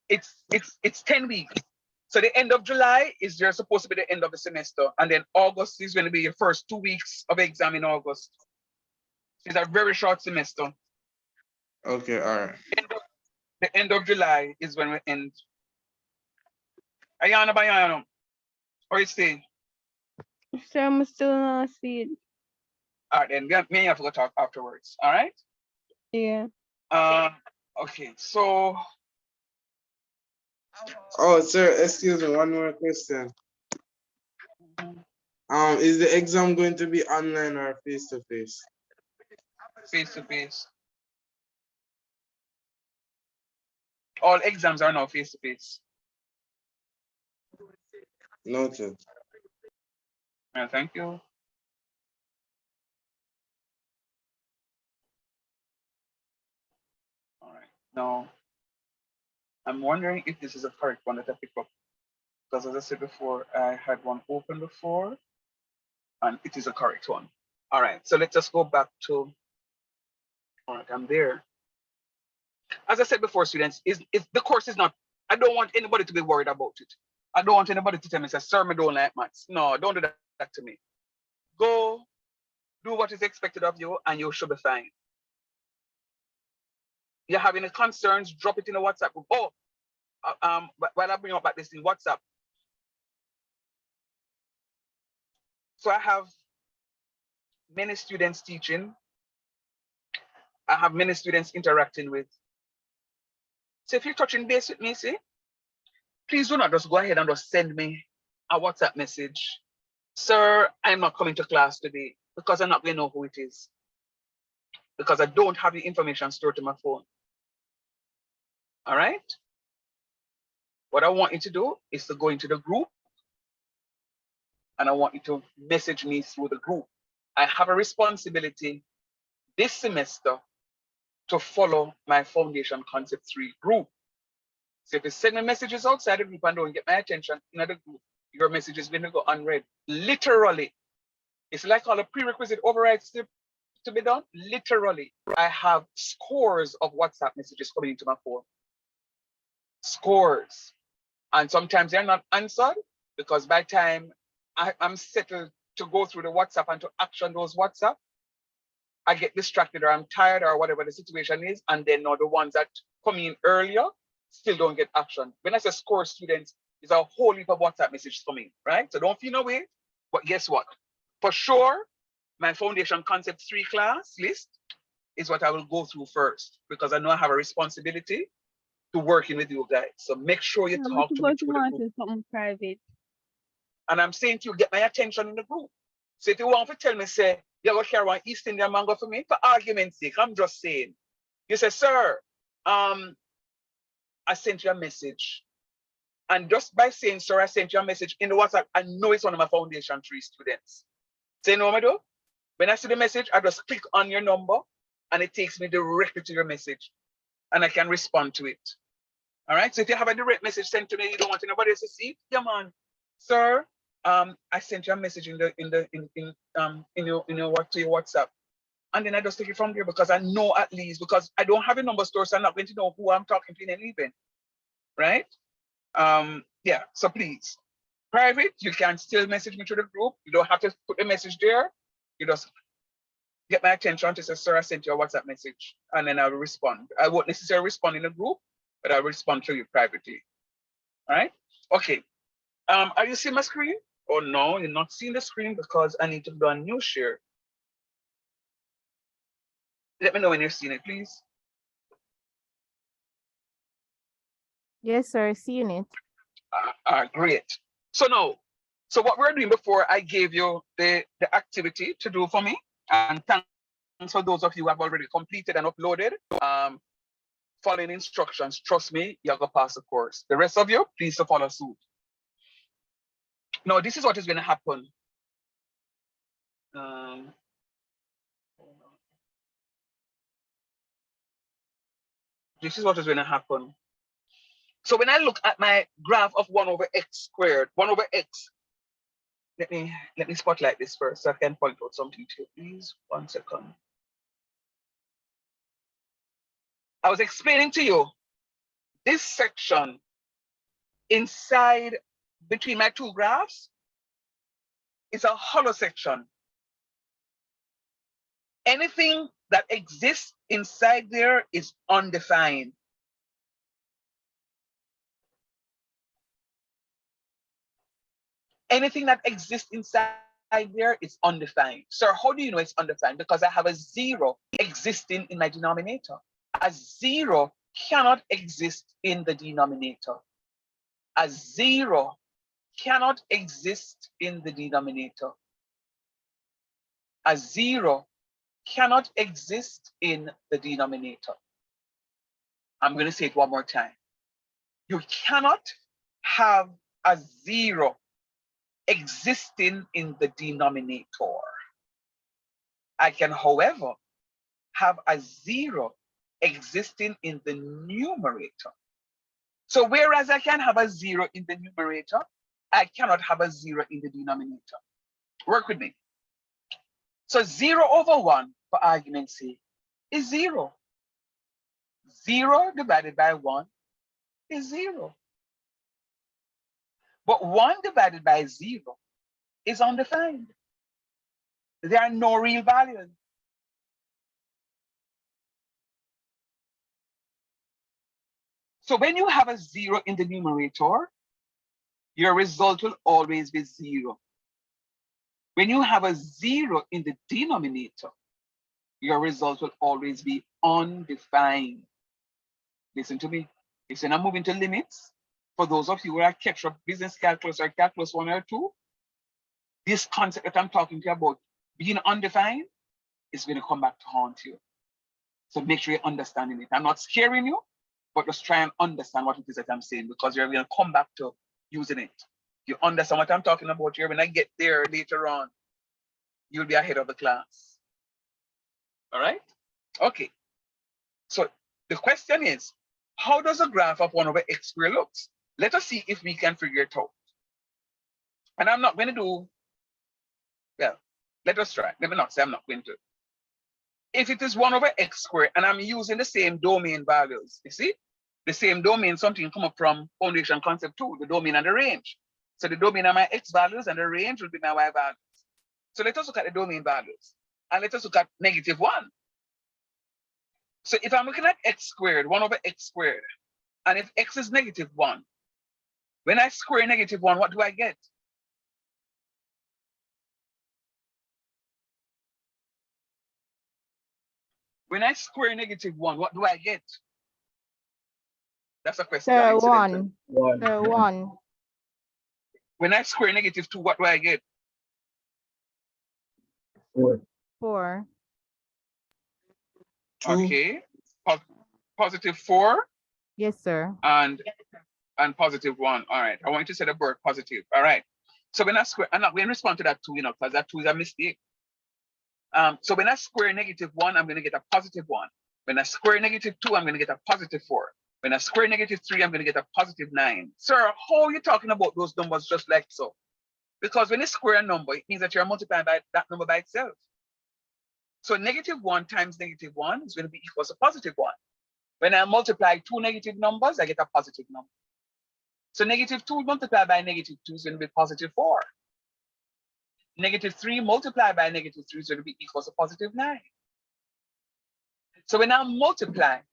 It's 10 weeks. So the end of July is just supposed to be the end of the semester. And then August is going to be your first 2 weeks of exam in August. It's a very short semester. Okay, all right. The end of July is when we end. Ayana, or you stay? Sure, I'm still not see it. All right, then me and you have to talk afterwards. All right? Yeah. Okay, so. Oh, sir, excuse me, one more question. Is the exam going to be online or face-to-face? Face-to-face. All exams are now face-to-face. Noted. Thank you. All right. Now, I'm wondering if this is a correct one that I picked up. Because as I said before, I had one open before, and it is a correct one. All right, so let's just go back to, all right, I'm there. As I said before, students, if the course is not, I don't want anybody to be worried about it. I don't want anybody to tell me, say, sir, I don't like maths. No, don't do that to me. Go do what is expected of you and you should be fine. You have any concerns, drop it in the WhatsApp group. Oh, while I bring up this in WhatsApp. So I have many students teaching. I have many students interacting with. So if you're touching base with me, see, please do not just go ahead and just send me a WhatsApp message. Sir, I'm not coming to class today because I'm not going to know who it is. Because I don't have the information stored in my phone. All right? What I want you to do is to go into the group and I want you to message me through the group. I have a responsibility this semester to follow my Foundation Concept 3 group. So if you send me messages outside the group and don't get my attention in the group, your message is going to go unread. Literally. It's like all the prerequisite overrides to be done. Literally, I have scores of WhatsApp messages coming into my phone. Scores. And sometimes they're not answered because by the time I'm settled to go through the WhatsApp and to action those WhatsApp, I get distracted or I'm tired or whatever the situation is. And then now the ones that come in earlier still don't get action. When I say score students, there's a whole heap of WhatsApp messages coming, right? So don't feel no way. But guess what? For sure, my Foundation Concept 3 class list is what I will go through first because I know I have a responsibility to working with you guys. So make sure you Yeah, but talk you to me got to through the want group. to something private. And I'm saying to you, get my attention in the group. So if you want to tell me, say, you're going to carry one East Indian mango for me, for argument's sake, I'm just saying. You say, sir, I sent you a message. And just by saying, sir, I sent you a message in the WhatsApp, I know it's one of my Foundation 3 students. Say, no, I do. When I see the message, I just click on your number and it takes me directly to your message and I can respond to it. All right. So if you have a direct message sent to me, you don't want anybody else to see it, yeah, man. Sir, I sent you a message in your WhatsApp. And then I just take it from there because I know at least because I don't have a number store, so I'm not going to know who I'm talking to in any event. Right? Yeah, so please. Private, you can still message me to the group. You don't have to put a message there. You just get my attention to say, sir, I sent you a WhatsApp message, and then I will respond. I won't necessarily respond in a group, but I will respond to you privately. All right? Okay. Are you seeing my screen? Oh no, you're not seeing the screen because I need to do a new share. Let me know when you're seeing it, please. Yes, sir. Seeing it. Great. So now, so what we're doing before I gave you the activity to do for me, and thanks for those of you who have already completed and uploaded, following instructions, trust me, you're gonna pass the course. The rest of you, please to follow suit. Now, this is what is gonna happen. This is what is gonna happen. So when I look at my graph of 1 over x squared, 1 over x, let me spotlight this first so I can point out something to you, please. 1 second. I was explaining to you this section inside between my two graphs is a hollow section. Anything that exists inside there is undefined. Anything that exists inside there is undefined. Sir, how do you know it's undefined? Because I have a 0 existing in my denominator. A 0 cannot exist in the denominator. A 0 cannot exist in the denominator. A 0 cannot exist in the denominator. I'm going to say it one more time. You cannot have a 0 existing in the denominator. I can, however, have a 0 existing in the numerator. So whereas I can have a 0 in the numerator, I cannot have a 0 in the denominator. Work with me. So 0 over 1, for argument's sake, is 0. 0 divided by 1 is 0. But 1 divided by 0 is undefined. There are no real values. So when you have a 0 in the numerator, your result will always be 0. When you have a 0 in the denominator, your result will always be undefined. Listen to me. If you're not moving to limits, for those of you who are catch up business calculus or calculus 1 or 2, this concept that I'm talking to you about being undefined is going to come back to haunt you. So make sure you're understanding it. I'm not scaring you, but just try and understand what it is that I'm saying because you're going to come back to using it. You understand what I'm talking about here. When I get there later on, you'll be ahead of the class. All right? Okay. So the question is, how does a graph of 1 over x squared looks? Let us see if we can figure it out. And I'm not going to do, well, let us try. Let me not say I'm not going to. If it is 1 over x squared and I'm using the same domain values, you see, The same domain, something come up from foundation concept 2, the domain and the range. So the domain are my x values and the range will be my y values. So let us look at the domain values and let us look at -1. So if I'm looking at x squared, 1 over x squared, and if x is -1, when I square -1, what do I get? When I square -1, what do I get? That's a question. Sir, incidentally. 1. Sir, 1. When I square -2, what do I get? 4. 4. Okay. +4 Yes, sir. and +1. All right. I want you to say the word positive. All right. So when I square, I'm not going to respond to that 2, because that 2 is a mistake. So when I square -1, I'm going to get a +1. When I square -2, I'm going to get a +4. When I square -3, I'm going to get a +9. Sir, how are you talking about those numbers just like so? Because when you square a number, it means that you're multiplying by that number by itself. So -1 times -1 is going to be equals to +1. When I multiply 2 negative numbers, I get a positive number. So -2 multiplied by -2 is going to be +4. -3 multiplied by -3 is going to be equals to +9. So when I'm multiplying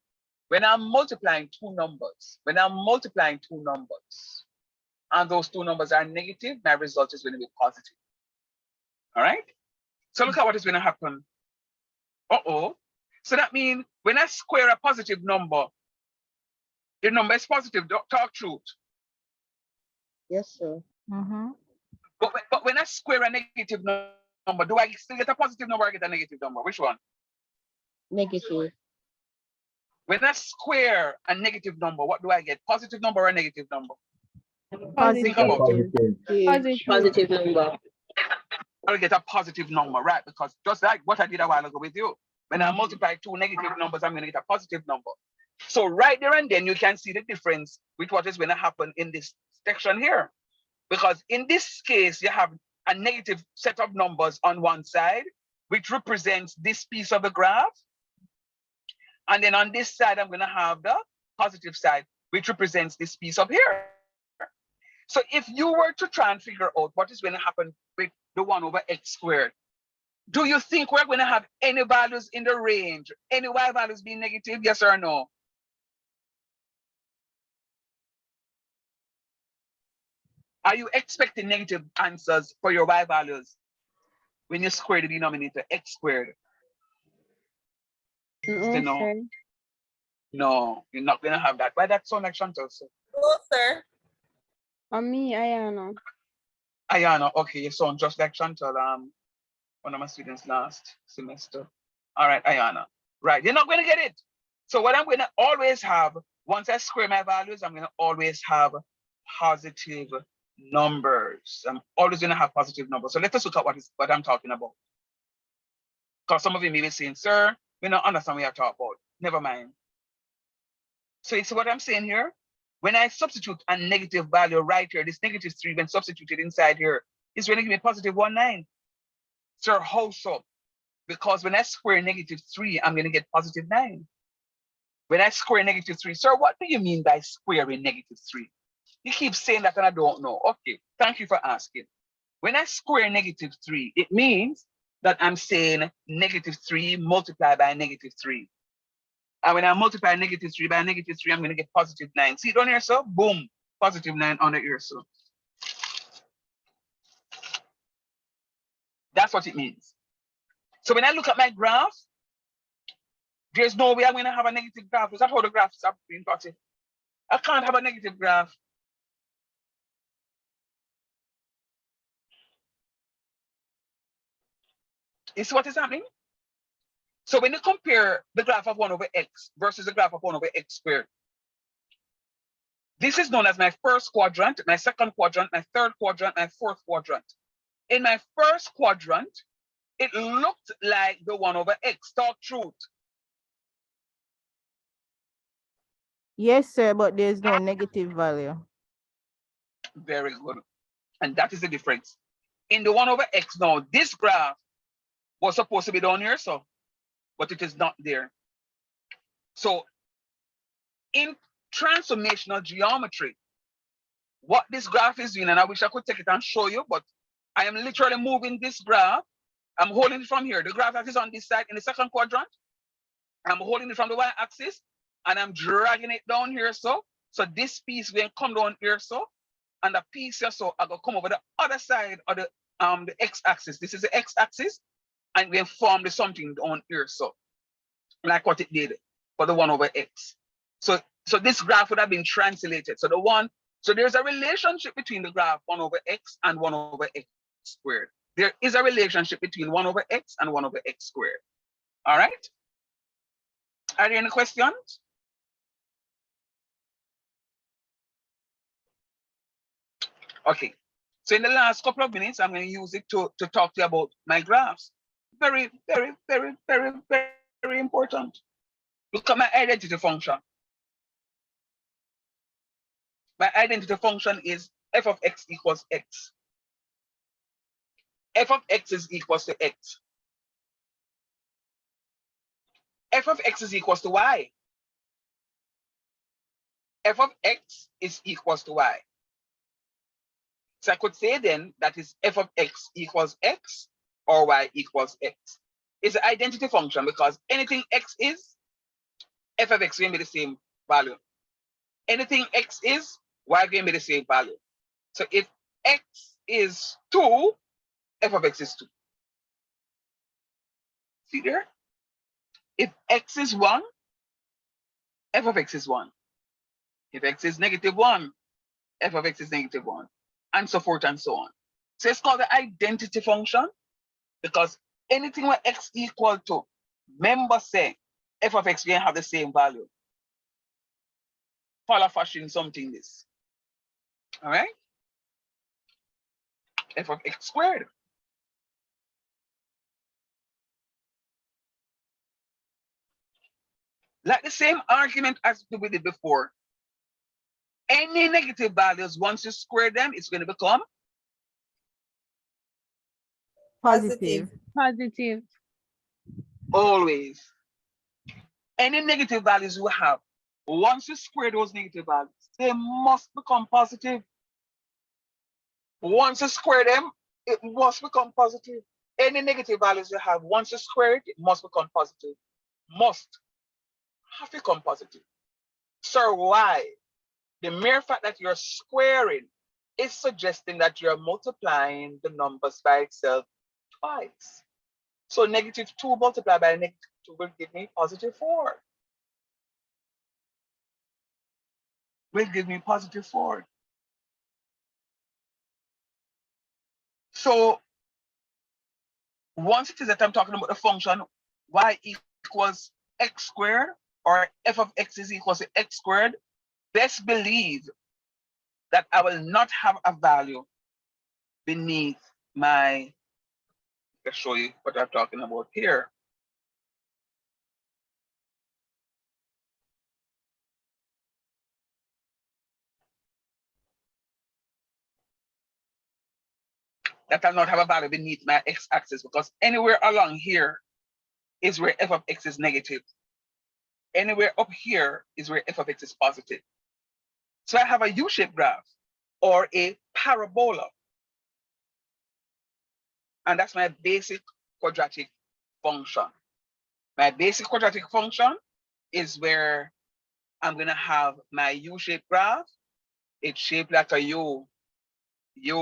two numbers, and those two numbers are negative, my result is going to be positive. All right? So look at what is going to happen. So that means when I square a positive number, the number is positive. Talk truth. Yes, sir. But when I square a negative number, do I still get a positive number or I get a negative number? Which one? Negative. When I square a negative number, what do I get? Positive number or a negative number? Positive. Think about it. Positive number. I'll get a positive number, right? Because just like what I did a while ago with you, when I multiply 2 negative numbers, I'm going to get a positive number. So right there and then you can see the difference with what is going to happen in this section here. Because in this case, you have a negative set of numbers on one side, which represents this piece of the graph. And then on this side, I'm going to have the positive side, which represents this piece up here. So if you were to try and figure out what is going to happen with the 1 over x squared, do you think we're going to have any values in the range, any y values being negative, yes or no? Are you expecting negative answers for your y values when you square the denominator x squared? No, sir. No, you're not going to have that. Why that sound like Chantal? Sir? No, sir. Me, Ayana. Ayana, okay, you sound just like Chantal, one of my students last semester. All right, Ayana. Right, you're not going to get it. So what I'm going to always have, once I square my values, I'm going to always have positive numbers. I'm always going to have positive numbers. So let us look at what I'm talking about. Because some of you may be saying, sir, we don't understand what you're talking about. Never mind. So it's what I'm saying here. When I substitute a negative value right here, this -3, when substituted inside here, is going to give me +19. Sir, how so? Because when I square -3, I'm going to get +9. When I square -3, sir, what do you mean by squaring -3? You keep saying that and I don't know. Okay, thank you for asking. When I square -3, it means that I'm saying -3 multiplied by -3. And when I multiply -3 by -3, I'm going to get +9. See it on here, sir? Boom, +9 on the here, sir. That's what it means. So when I look at my graph, there's no way I'm going to have a negative graph. Is that how the graphs are being plotted? I can't have a negative graph. You see what is happening? So when you compare the graph of 1 over x versus the graph of 1 over x squared, this is known as my first quadrant, my second quadrant, my third quadrant, my fourth quadrant. In my first quadrant, it looked like the 1 over x. Talk truth. Yes, sir, but there's no negative value. Very good. And that is the difference. In the 1 over x now, this graph was supposed to be down here, so, but it is not there. So in transformational geometry. What this graph is doing, and I wish I could take it and show you, but I am literally moving this graph. I'm holding it from here. The graph that is on this side in the second quadrant, I'm holding it from the y-axis, and I'm dragging it down here, so this piece will come down here, so, and the piece here, so I go come over the other side of the x-axis. This is the x-axis, and we form the something down here, so, like what it did for the 1 over x. So this graph would have been translated. So there's a relationship between the graph 1 over x and 1 over x squared. There is a relationship between 1 over x and 1 over x squared. All right? Are there any questions? Okay. So in the last couple of minutes, I'm going to use it to talk to you about my graphs. Very, very, very, very, very important. Look at my identity function. My identity function is f of x equals x. F of x is equals to x. F of x is equals to y. F of x is equals to y. So I could say then that is f of x equals x or y equals x. It's an identity function because anything x is, f of x will be the same value. Anything x is, y will be the same value. So if x is 2, f of x is 2. See there? If x is 1, f of x is 1. If x is -1, f of x is -1, and so forth and so on. So it's called the identity function because anything where x equal to, remember say, f of x will have the same value. Follow fashion something this. All right? F of x squared. Like the same argument as we did before. Any negative values, once you square them, it's going to become Positive. Positive. always. Any negative values you have, once you square those negative values, they must become positive. Once you square them, it must become positive. Any negative values you have, once you square it, it must become positive. Must have to become positive. So why? The mere fact that you're squaring is suggesting that you're multiplying the numbers by itself twice. So -2 multiplied by -2 will give me +4. Will give me +4. So once it is that I'm talking about the function y equals x squared or f of x is equals to x squared, best believe that I will not have a value beneath my, let's show you what I'm talking about here. That I'll not have a value beneath my x-axis because anywhere along here is where f of x is negative. Anywhere up here is where f of x is positive. So I have a U-shaped graph or a parabola. And that's my basic quadratic function. My basic quadratic function is where I'm going to have my U-shaped graph. It's shaped like a U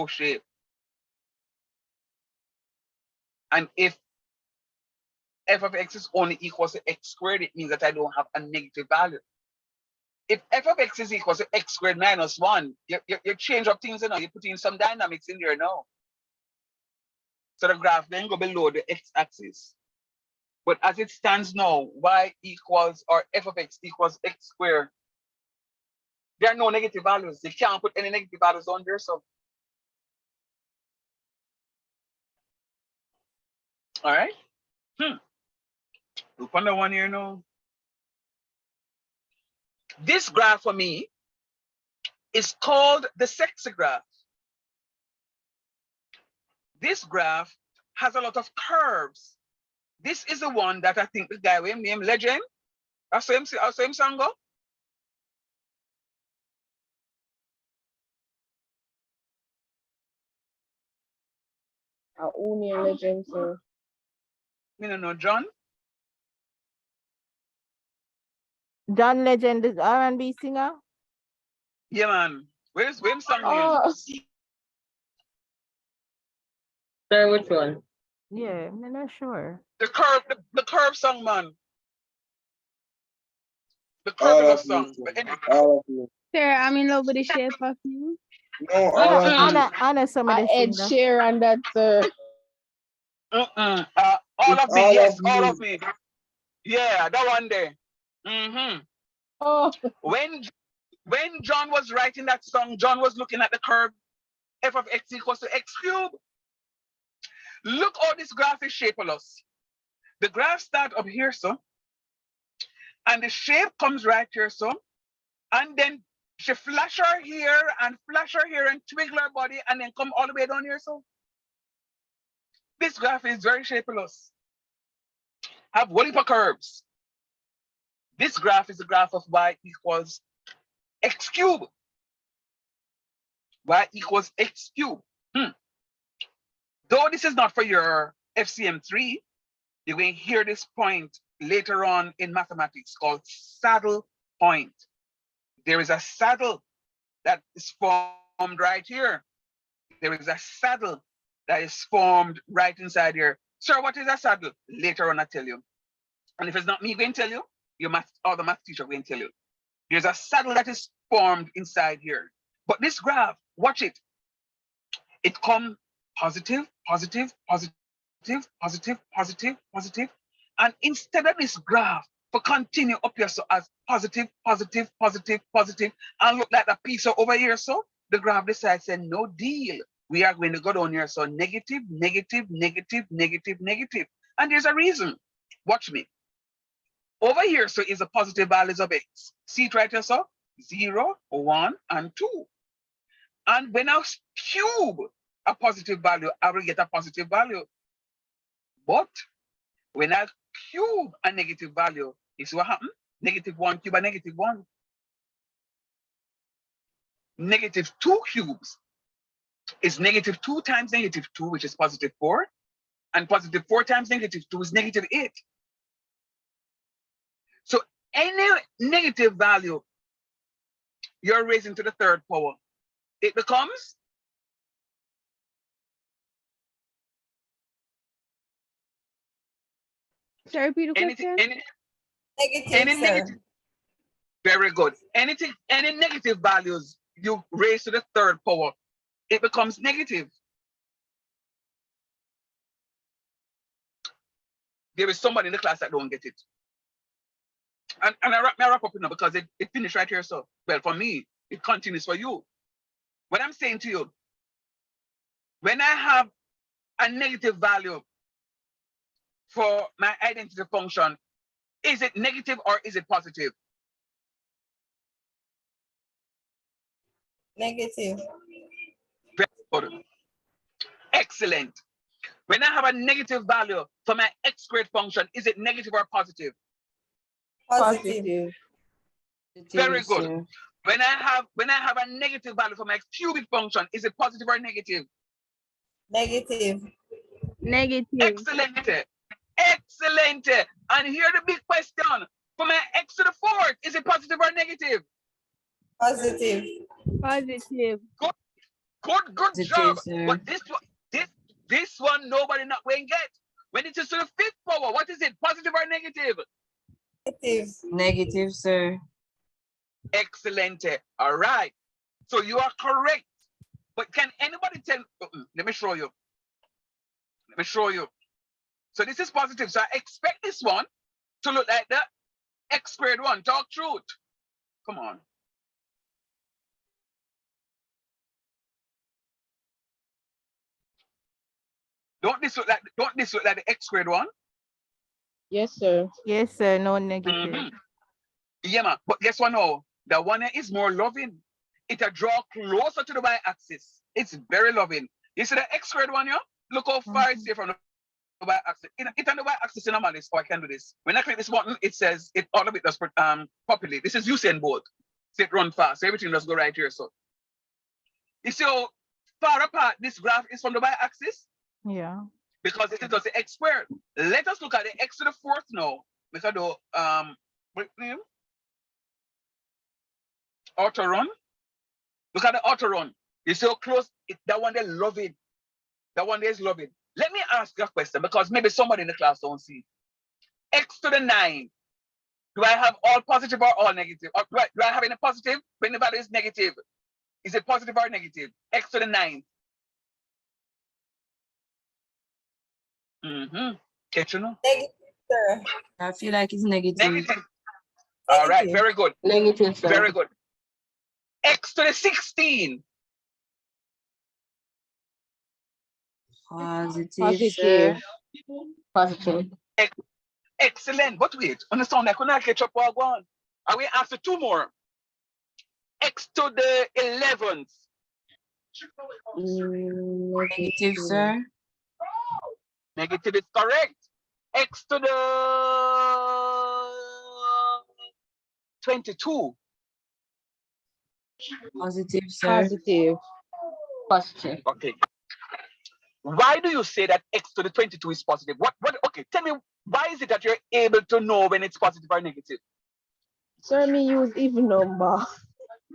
shape. And if f of x is only equals to x squared, it means that I don't have a negative value. If f of x is equals to x squared minus 1, you change up things, you put in some dynamics in there now. So the graph then go below the x-axis. But as it stands now, y equals or f of x equals x squared. There are no negative values. You can't put any negative values on there. So, all right. Look on the one here now. This graph for me is called the sexy graph. This graph has a lot of curves. This is the one that I think the guy with named Legend. I saw him Sango. Uni legend, sir. Me no know John. John Legend is R&B singer. Yeah, man. Where's song name? Oh, sir, which one? Yeah, I'm not sure. The curve song, man. The All curve of you, song. sir. But anyway. All of you. Sir, I'm in love with the shape of you. No, all of you. Anna, some of the Ed singer. Sheeran, that, sir. All It's of me, all yes, of all you. of me. Yeah, that one there. Oh, When John was writing that song, John was looking at the curve f of x equals to x cubed. Look how this graph is shaped, us. The graph starts up here, so, and the shape comes right here, so, and then she flash her here and twiggle her body and then come all the way down here, so. This graph is very shapeless. Have one heap of curves. This graph is the graph of y equals x cubed. Y equals x cubed. Though this is not for your FCM3, you're going to hear this point later on in mathematics called saddle point. There is a saddle that is formed right here. There is a saddle that is formed right inside here. Sir, what is a saddle? Later on, I'll tell you. And if it's not me going to tell you, your math or the math teacher going to tell you. There's a saddle that is formed inside here. But this graph, watch it. It comes positive, positive, positive, positive, positive, positive. And instead of this graph, for continue up here, so as positive, positive, positive, positive, and look like a piece over here, so the graph decides, say, no deal. We are going to go down here, so negative, negative, negative, negative, negative. And there's a reason. Watch me. Over here, so is the positive values of x. See it right here, so 0, 1, and 2. And when I cube a positive value, I will get a positive value. But when I cube a negative value, you see what happened? Negative 1 cube a negative 1. Negative 2 cubes is negative 2 times negative 2, which is positive 4. And positive 4 times negative 2 is negative 8. So any negative value you're raising to the third power, it becomes Sir, repeat the anything, question. any negative. Very good. Any negative values you raise to the third power, it becomes negative. There is somebody in the class that don't get it. And I wrap up now because it finished right here. So, well, for me, it continues for you. What I'm saying to you, when I have a negative value for my identity function, is it negative or is it positive? Negative. Very good. Excellent. When I have a negative value for my x squared function, is it negative or positive? Positive. Very good. When I have a negative value for my cubic function, is it positive or negative? Negative. Negative. Excellent. Excellent. And here the big question. For my x to the fourth, is it positive or negative? Positive. Positive. Good Positive, job. sir. But this one nobody not going to get. When it is to the fifth power, what is it? Positive or negative? Negative. Negative, sir. Excellent. All right. So you are correct. But can anybody tell? Let me show you. Let me show you. So this is positive. So I expect this one to look like the x squared one. Talk truth. Come on. Don't this look like the x squared one? Yes, sir. Yes, sir. No negative. Yeah, man. But guess what now? The one is more loving. It'll draw closer to the y-axis. It's very loving. You see the x squared one, yeah? Look how far it's here from the y-axis. It's on the y-axis in a man, so I can do this. When I click this button, it says it all of it does populate. This is Usain Bolt. So it run fast. So everything does go right here. So you see how far apart this graph is from the y-axis? Yeah. because this is just the x squared. Let us look at the x to the fourth now. Because what name? Auto run. Look at the auto run. You see how close that one they love it. That one there is loving. Let me ask you a question because maybe somebody in the class don't see. X to the 9. Do I have all positive or all negative? Or do I have any positive when the value is negative? Is it positive or negative? X to the 9. Can't you know? Negative, sir. I feel like it's negative. Negative. All right, very good. Negative, sir. Very good. X to the 16. Positive, sir. Positive. Excellent. But wait, understand I couldn't catch up or go on. I will ask you 2 more. X to the 11th. Negative, sir. Negative is correct. X to the 22. Positive, sir. Positive. Positive. Okay. Why do you say that X to the 22 is positive? Okay, tell me, why is it that you're able to know when it's positive or negative? Sir, me use even number.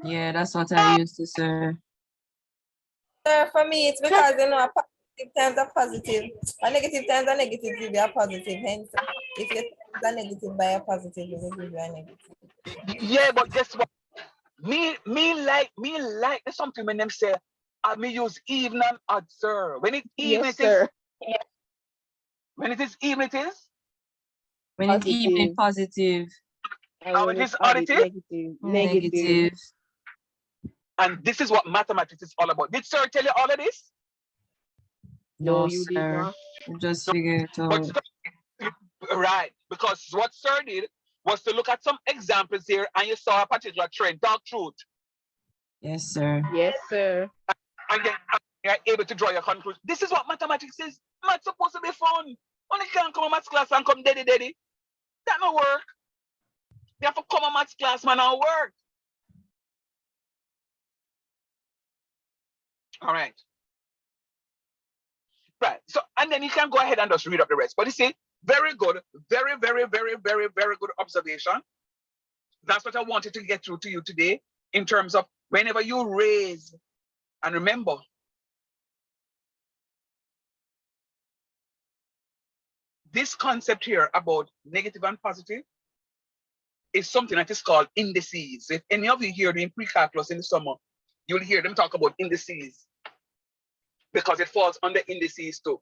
Yeah, that's what I used to, sir. Sir, for me, it's because, you know, a positive times are positive. A negative times are negative, you be a positive. Hence, if you times a negative by a positive, you will give you a negative. Yeah, but guess what? Me like there's something when them say, me use even and odd, sir. When it even Yes, it is. sir. When it is even it is. When it's even positive. And when it is it's added additive. negative. Negative. And this is what mathematics is all about. Did sir tell you all of this? No, No, you did sir. not. Just figure it out. Right, because what sir did was to look at some examples here and you saw a particular trend, dark truth. Yes, sir. Yes, sir. And then you're able to draw your conclusion. This is what mathematics is. Math's supposed to be fun. Only can't come to maths class and come daddy. That don't work. You have to come to maths class, man, and work. All right. Right. So, and then you can go ahead and just read up the rest. But you see, very good, very, very, very, very, very good observation. That's what I wanted to get through to you today in terms of whenever you raise, and remember, this concept here about negative and positive is something that is called indices. If any of you hear the pre-calculus in the summer, you'll hear them talk about indices because it falls under indices too.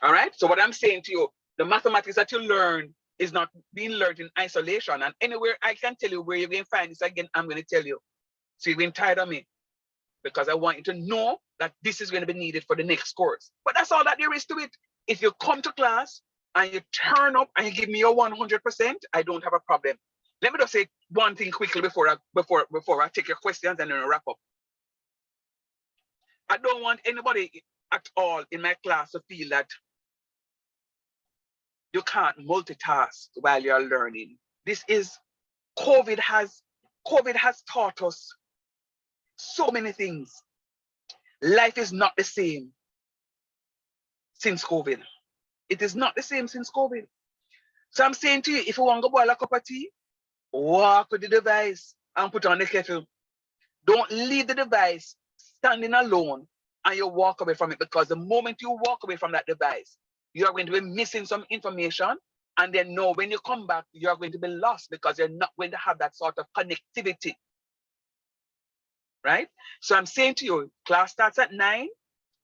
All right. So what I'm saying to you, the mathematics that you learn is not being learned in isolation. And anywhere I can tell you where you're going to find this again, I'm going to tell you. So you're being tired of me because I want you to know that this is going to be needed for the next course. But that's all that there is to it. If you come to class and you turn up and you give me your 100%, I don't have a problem. Let me just say one thing quickly before I take your questions and then wrap up. I don't want anybody at all in my class to feel that you can't multitask while you're learning. This is COVID has taught us so many things. Life is not the same since COVID. It is not the same since COVID. So I'm saying to you, if you want to boil a cup of tea, walk with the device and put on the kettle. Don't leave the device standing alone and you walk away from it, because the moment you walk away from that device, you are going to be missing some information. And then no, when you come back, you are going to be lost because you're not going to have that sort of connectivity. Right? So I'm saying to you, class starts at 9.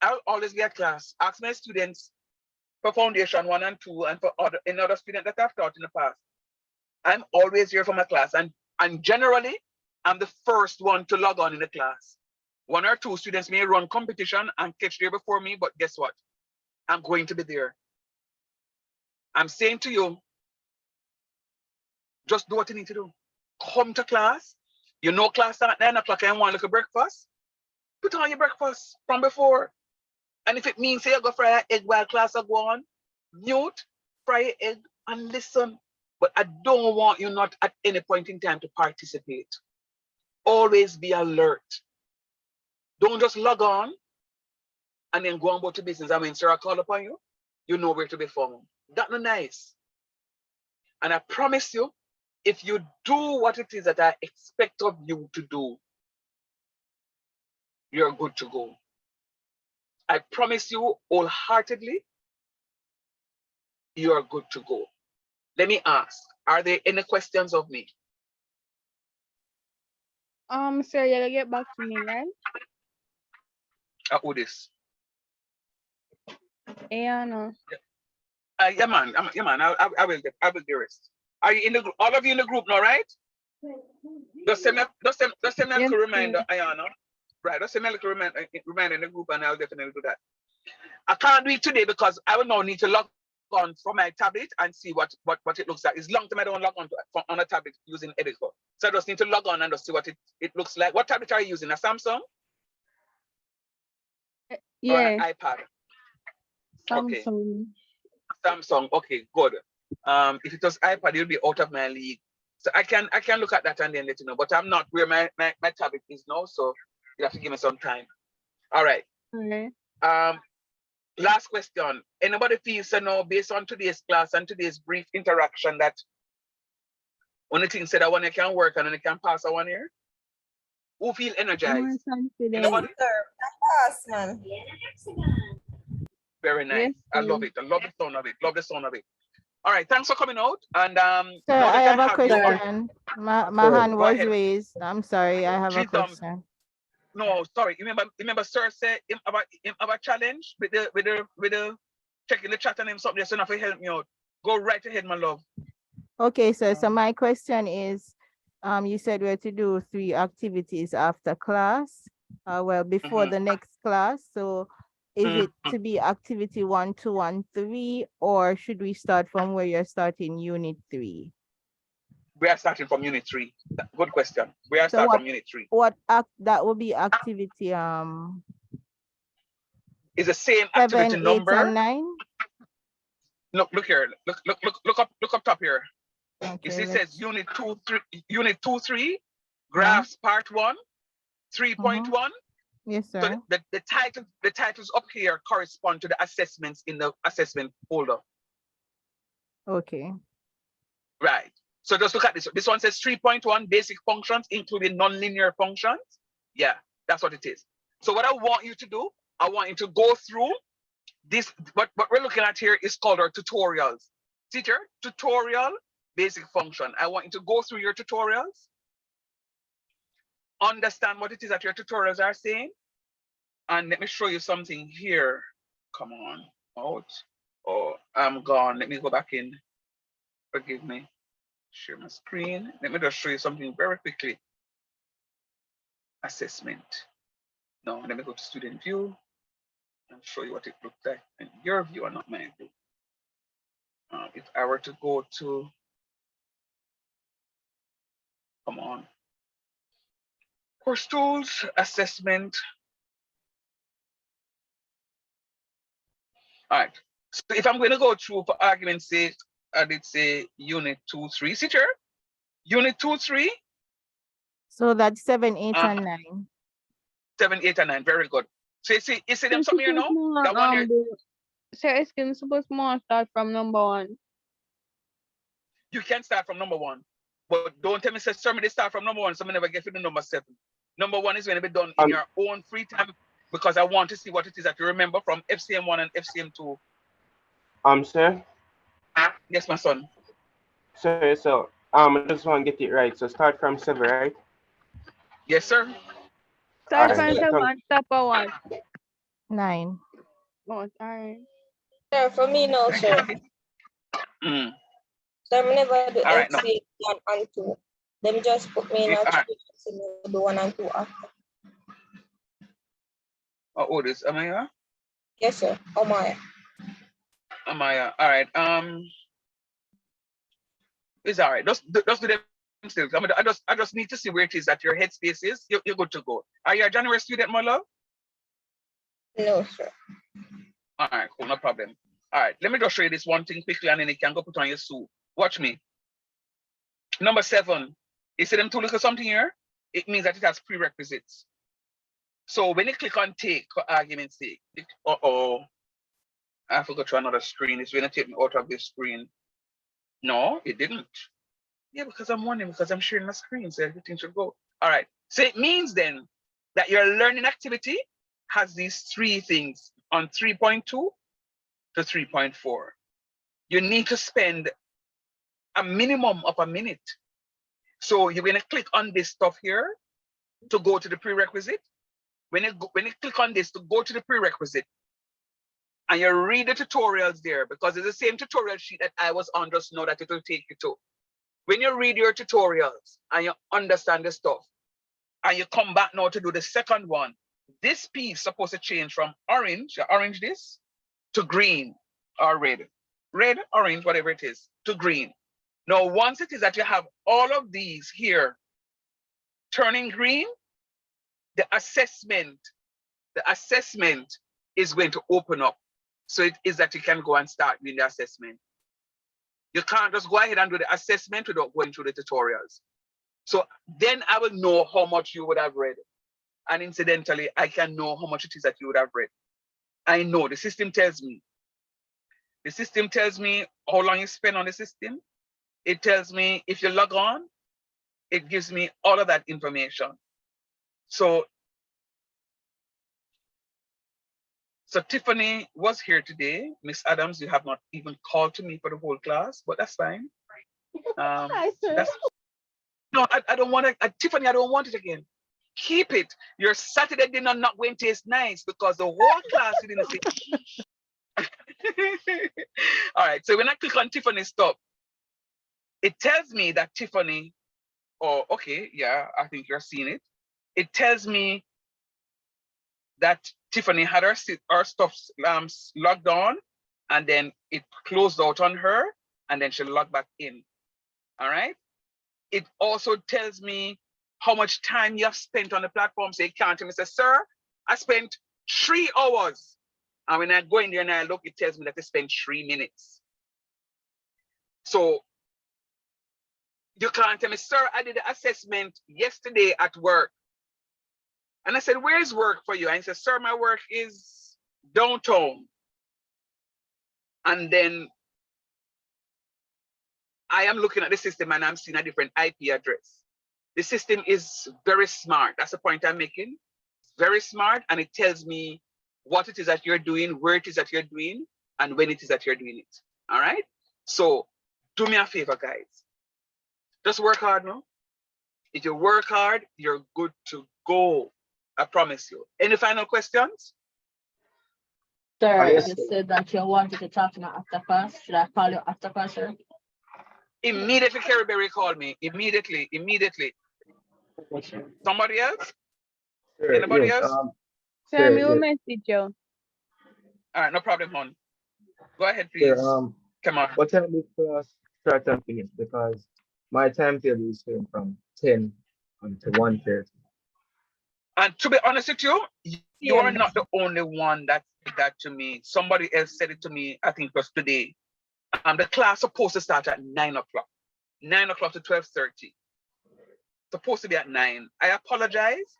I'll always be at class. Ask my students for Foundation 1 and 2 and for another student that I've taught in the past. I'm always here for my class. And generally, I'm the first one to log on in the class. 1 or 2 students may run competition and catch there before me, but guess what? I'm going to be there. I'm saying to you, just do what you need to do. Come to class. You know class at 9 o'clock and want a little breakfast. Put on your breakfast from before. And if it means say you go fry an egg while class are going, mute, fry an egg and listen. But I don't want you not at any point in time to participate. Always be alert. Don't just log on and then go about to business. And when Sarah call upon you, you know where to be found. That's not nice. And I promise you, if you do what it is that I expect of you to do, you're good to go. I promise you wholeheartedly, you are good to go. Let me ask, are there any questions of me? Sir, you'll get back to me, right? Who this? Yeah, no. Yeah, man. I will get the rest. Are you in the group? All of you in the group now, right? Just send me a Yes, little sir. reminder, Ayana. Right, just send me a little reminder in the group, and I'll definitely do that. I can't do it today because I will now need to log on from my tablet and see what it looks like. It's long time I don't log on on a tablet using Editor. So I just need to log on and just see what it looks like. What tablet are you using? A Samsung? Or Yeah, an iPad? Okay. Samsung. Samsung. Okay, good. If it was iPad, you'll be out of my league. So I can look at that and then let you know. But I'm not where my tablet is now, so you have to give me some time. All right. Okay. Last question. Anybody feels so now, based on today's class and today's brief interaction, that one of the things said that one you can work and then you can pass a 1 year? Who feel More energized? confident. Anybody? Pass, man. Very nice. Yes, I sir. love it. I love the sound of it. Love the sound of it. All right. Thanks for coming out. And Sir, now I that have a you on, question. My Sir, hand go was ahead. raised. I'm sorry, I have a Please, question. no, sorry. Remember, sir said him about challenge with the checking the chat and him something. So enough to help me out. Go right ahead, my love. Okay, sir. So my question is, you said we're to do 3 activities after class, well, before the next class. So is it to be activity 1, 2, and 3, or should we start from where you're starting unit 3? We are starting from unit 3. Good question. We are So starting from unit 3. what that would be activity Is the same 7, activity 8, number. and 9? Look here. Look up top here. Okay, You see, it says unit 2, 3, Yeah. graphs part 1, 3.1. Yes, So sir. the titles up here correspond to the assessments in the assessment folder. Okay. Right. So just look at this. This one says 3.1 basic functions, including nonlinear functions. Yeah, that's what it is. So what I want you to do, I want you to go through this. What we're looking at here is called our tutorials. Teacher, tutorial, basic function. I want you to go through your tutorials, understand what it is that your tutorials are saying. And let me show you something here. Come on, out. Oh, I'm gone. Let me go back in. Forgive me. Share my screen. Let me just show you something very quickly. Assessment. No, let me go to student view and show you what it looked like in your view and not my view. If I were to go to, come on, course tools, assessment. All right. So if I'm going to go through, for argument's sake, I did say unit 2, 3. See here? Unit 2, 3. So that's 7, 8, and 9. 7, 8, and 9. Very good. So you see them something here now? That one here. Sir, it's supposed to start from number 1. You can start from number 1, but don't tell me, say, sir, they start from number 1, so I never get to the number 7. Number 1 is going to be done in your own free time, because I want to see what it is that you remember from FCM 1 and FCM 2. Sir? Yes, my son. Sir, so I just want to get it right. So start from 7, right? Yes, sir. Start Alright, from sir, 7, stop at what? 9. Oh, sorry. Sir, for me now, sir. So I'm never do All right, no. FCA 1 and 2. Them just put me in a do 1 and 2 after. Oh, this Amaya? Yes, sir. Amaya. Amaya. All right. It's all right. Just do them still. I just need to see where it is that your headspace is. You're good to go. Are you a January student, my love? No, sir. All right, cool, no problem. All right, let me just show you this one thing quickly, and then you can go put on your suit. Watch me. Number 7. You see them two little something here? It means that it has prerequisites. So when you click on take, for argument's sake, I forgot to another screen. It's going to take me out of this screen. No, it didn't. Yeah, because I'm wondering, because I'm sharing my screen, so everything should go. All right. So it means then that your learning activity has these three things on 3.2 to 3.4. You need to spend a minimum of a minute. So you're going to click on this stuff here to go to the prerequisite. When you click on this to go to the prerequisite, and you read the tutorials there, because it's the same tutorial sheet that I was on just now that it will take you to. When you read your tutorials and you understand the stuff, and you come back now to do the second one, this piece is supposed to change from orange this, to green or red, orange, whatever it is, to green. Now, once it is that you have all of these here turning green, the assessment is going to open up. So it is that you can go and start doing the assessment. You can't just go ahead and do the assessment without going through the tutorials. So then I will know how much you would have read. And incidentally, I can know how much it is that you would have read. I know the system tells me. The system tells me how long you spend on the system. It tells me if you log on, it gives me all of that information. So Tiffany was here today. Miss Adams, you have not even called to me for the whole class, but that's fine. No, I don't want it. Tiffany, I don't want it again. Keep it. Your Saturday dinner not going to taste nice because the whole class you didn't see. All right, so when I click on Tiffany's stuff, it tells me that Tiffany, okay, yeah, I think you're seeing it. It tells me that Tiffany had her stuff logged on, and then it closed out on her, and then she logged back in. All right. It also tells me how much time you have spent on the platform. So you can't tell me, say, sir, I spent 3 hours. And when I go in there and I look, it tells me that I spent 3 minutes. So you can't tell me, sir, I did the assessment yesterday at work. And I said, where's work for you? And he said, sir, my work is downtown. And then I am looking at the system and I'm seeing a different IP address. The system is very smart. That's the point I'm making. It's very smart, and it tells me what it is that you're doing, where it is that you're doing, and when it is that you're doing it. All right? So do me a favor, guys. Just work hard now. If you work hard, you're good to go. I promise you. Any final questions? Sir, Yes, you sir. said that you wanted to talk to me after class. Should I call you after class, sir? Immediately, Carrie called me. Immediately. Somebody else? Sir, Anybody yes, else? Sir, me sir, will yes, message you. All right, no problem, hon. Go ahead, sir, please. Come on. what time this class start and finish? Because my timetable is from 10 until 1:30. And to be honest with you, you are not the only one that said that to me. Somebody else said it to me, I think it was today. The class supposed to start at 9 o'clock. 9 o'clock to 12:30. Supposed to be at 9. I apologize.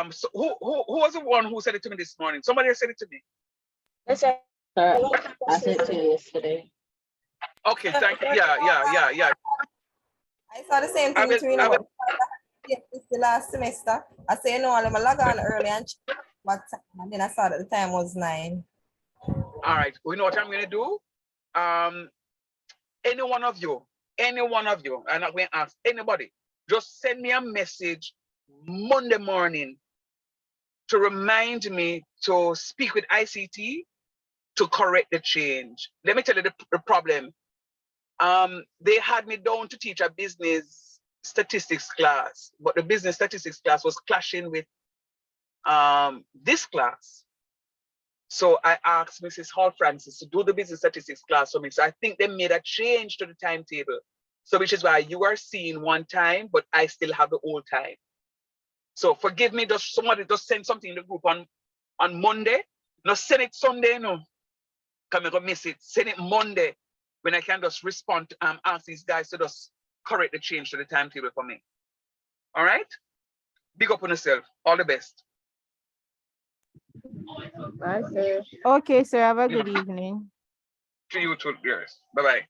So who was the one who said it to me this morning? Somebody else said it to me. Yes, sir. Sir, I said it to you yesterday. Okay, thank you. Yeah. I saw the same thing too, you know. It's the last semester. I say, no, I'm log on early and check what time, and then I saw that the time was 9. All right. You know what I'm going to do? Any one of you, I'm not going to ask anybody, just send me a message Monday morning to remind me to speak with ICT to correct the change. Let me tell you the problem. They had me down to teach a business statistics class, but the business statistics class was clashing with this class. So I asked Mrs. Hall Francis to do the business statistics class for me. So I think they made a change to the timetable. So which is why you are seeing one time, but I still have the old time. So forgive me, just somebody just send something in the group on Monday. No, send it Sunday, no. Come and go miss it. Send it Monday when I can just respond to ask these guys to just correct the change to the timetable for me. All right? Big up on yourself. All the best. Bye, sir. Okay, sir. Have a good evening. To you too, yes. Bye-bye.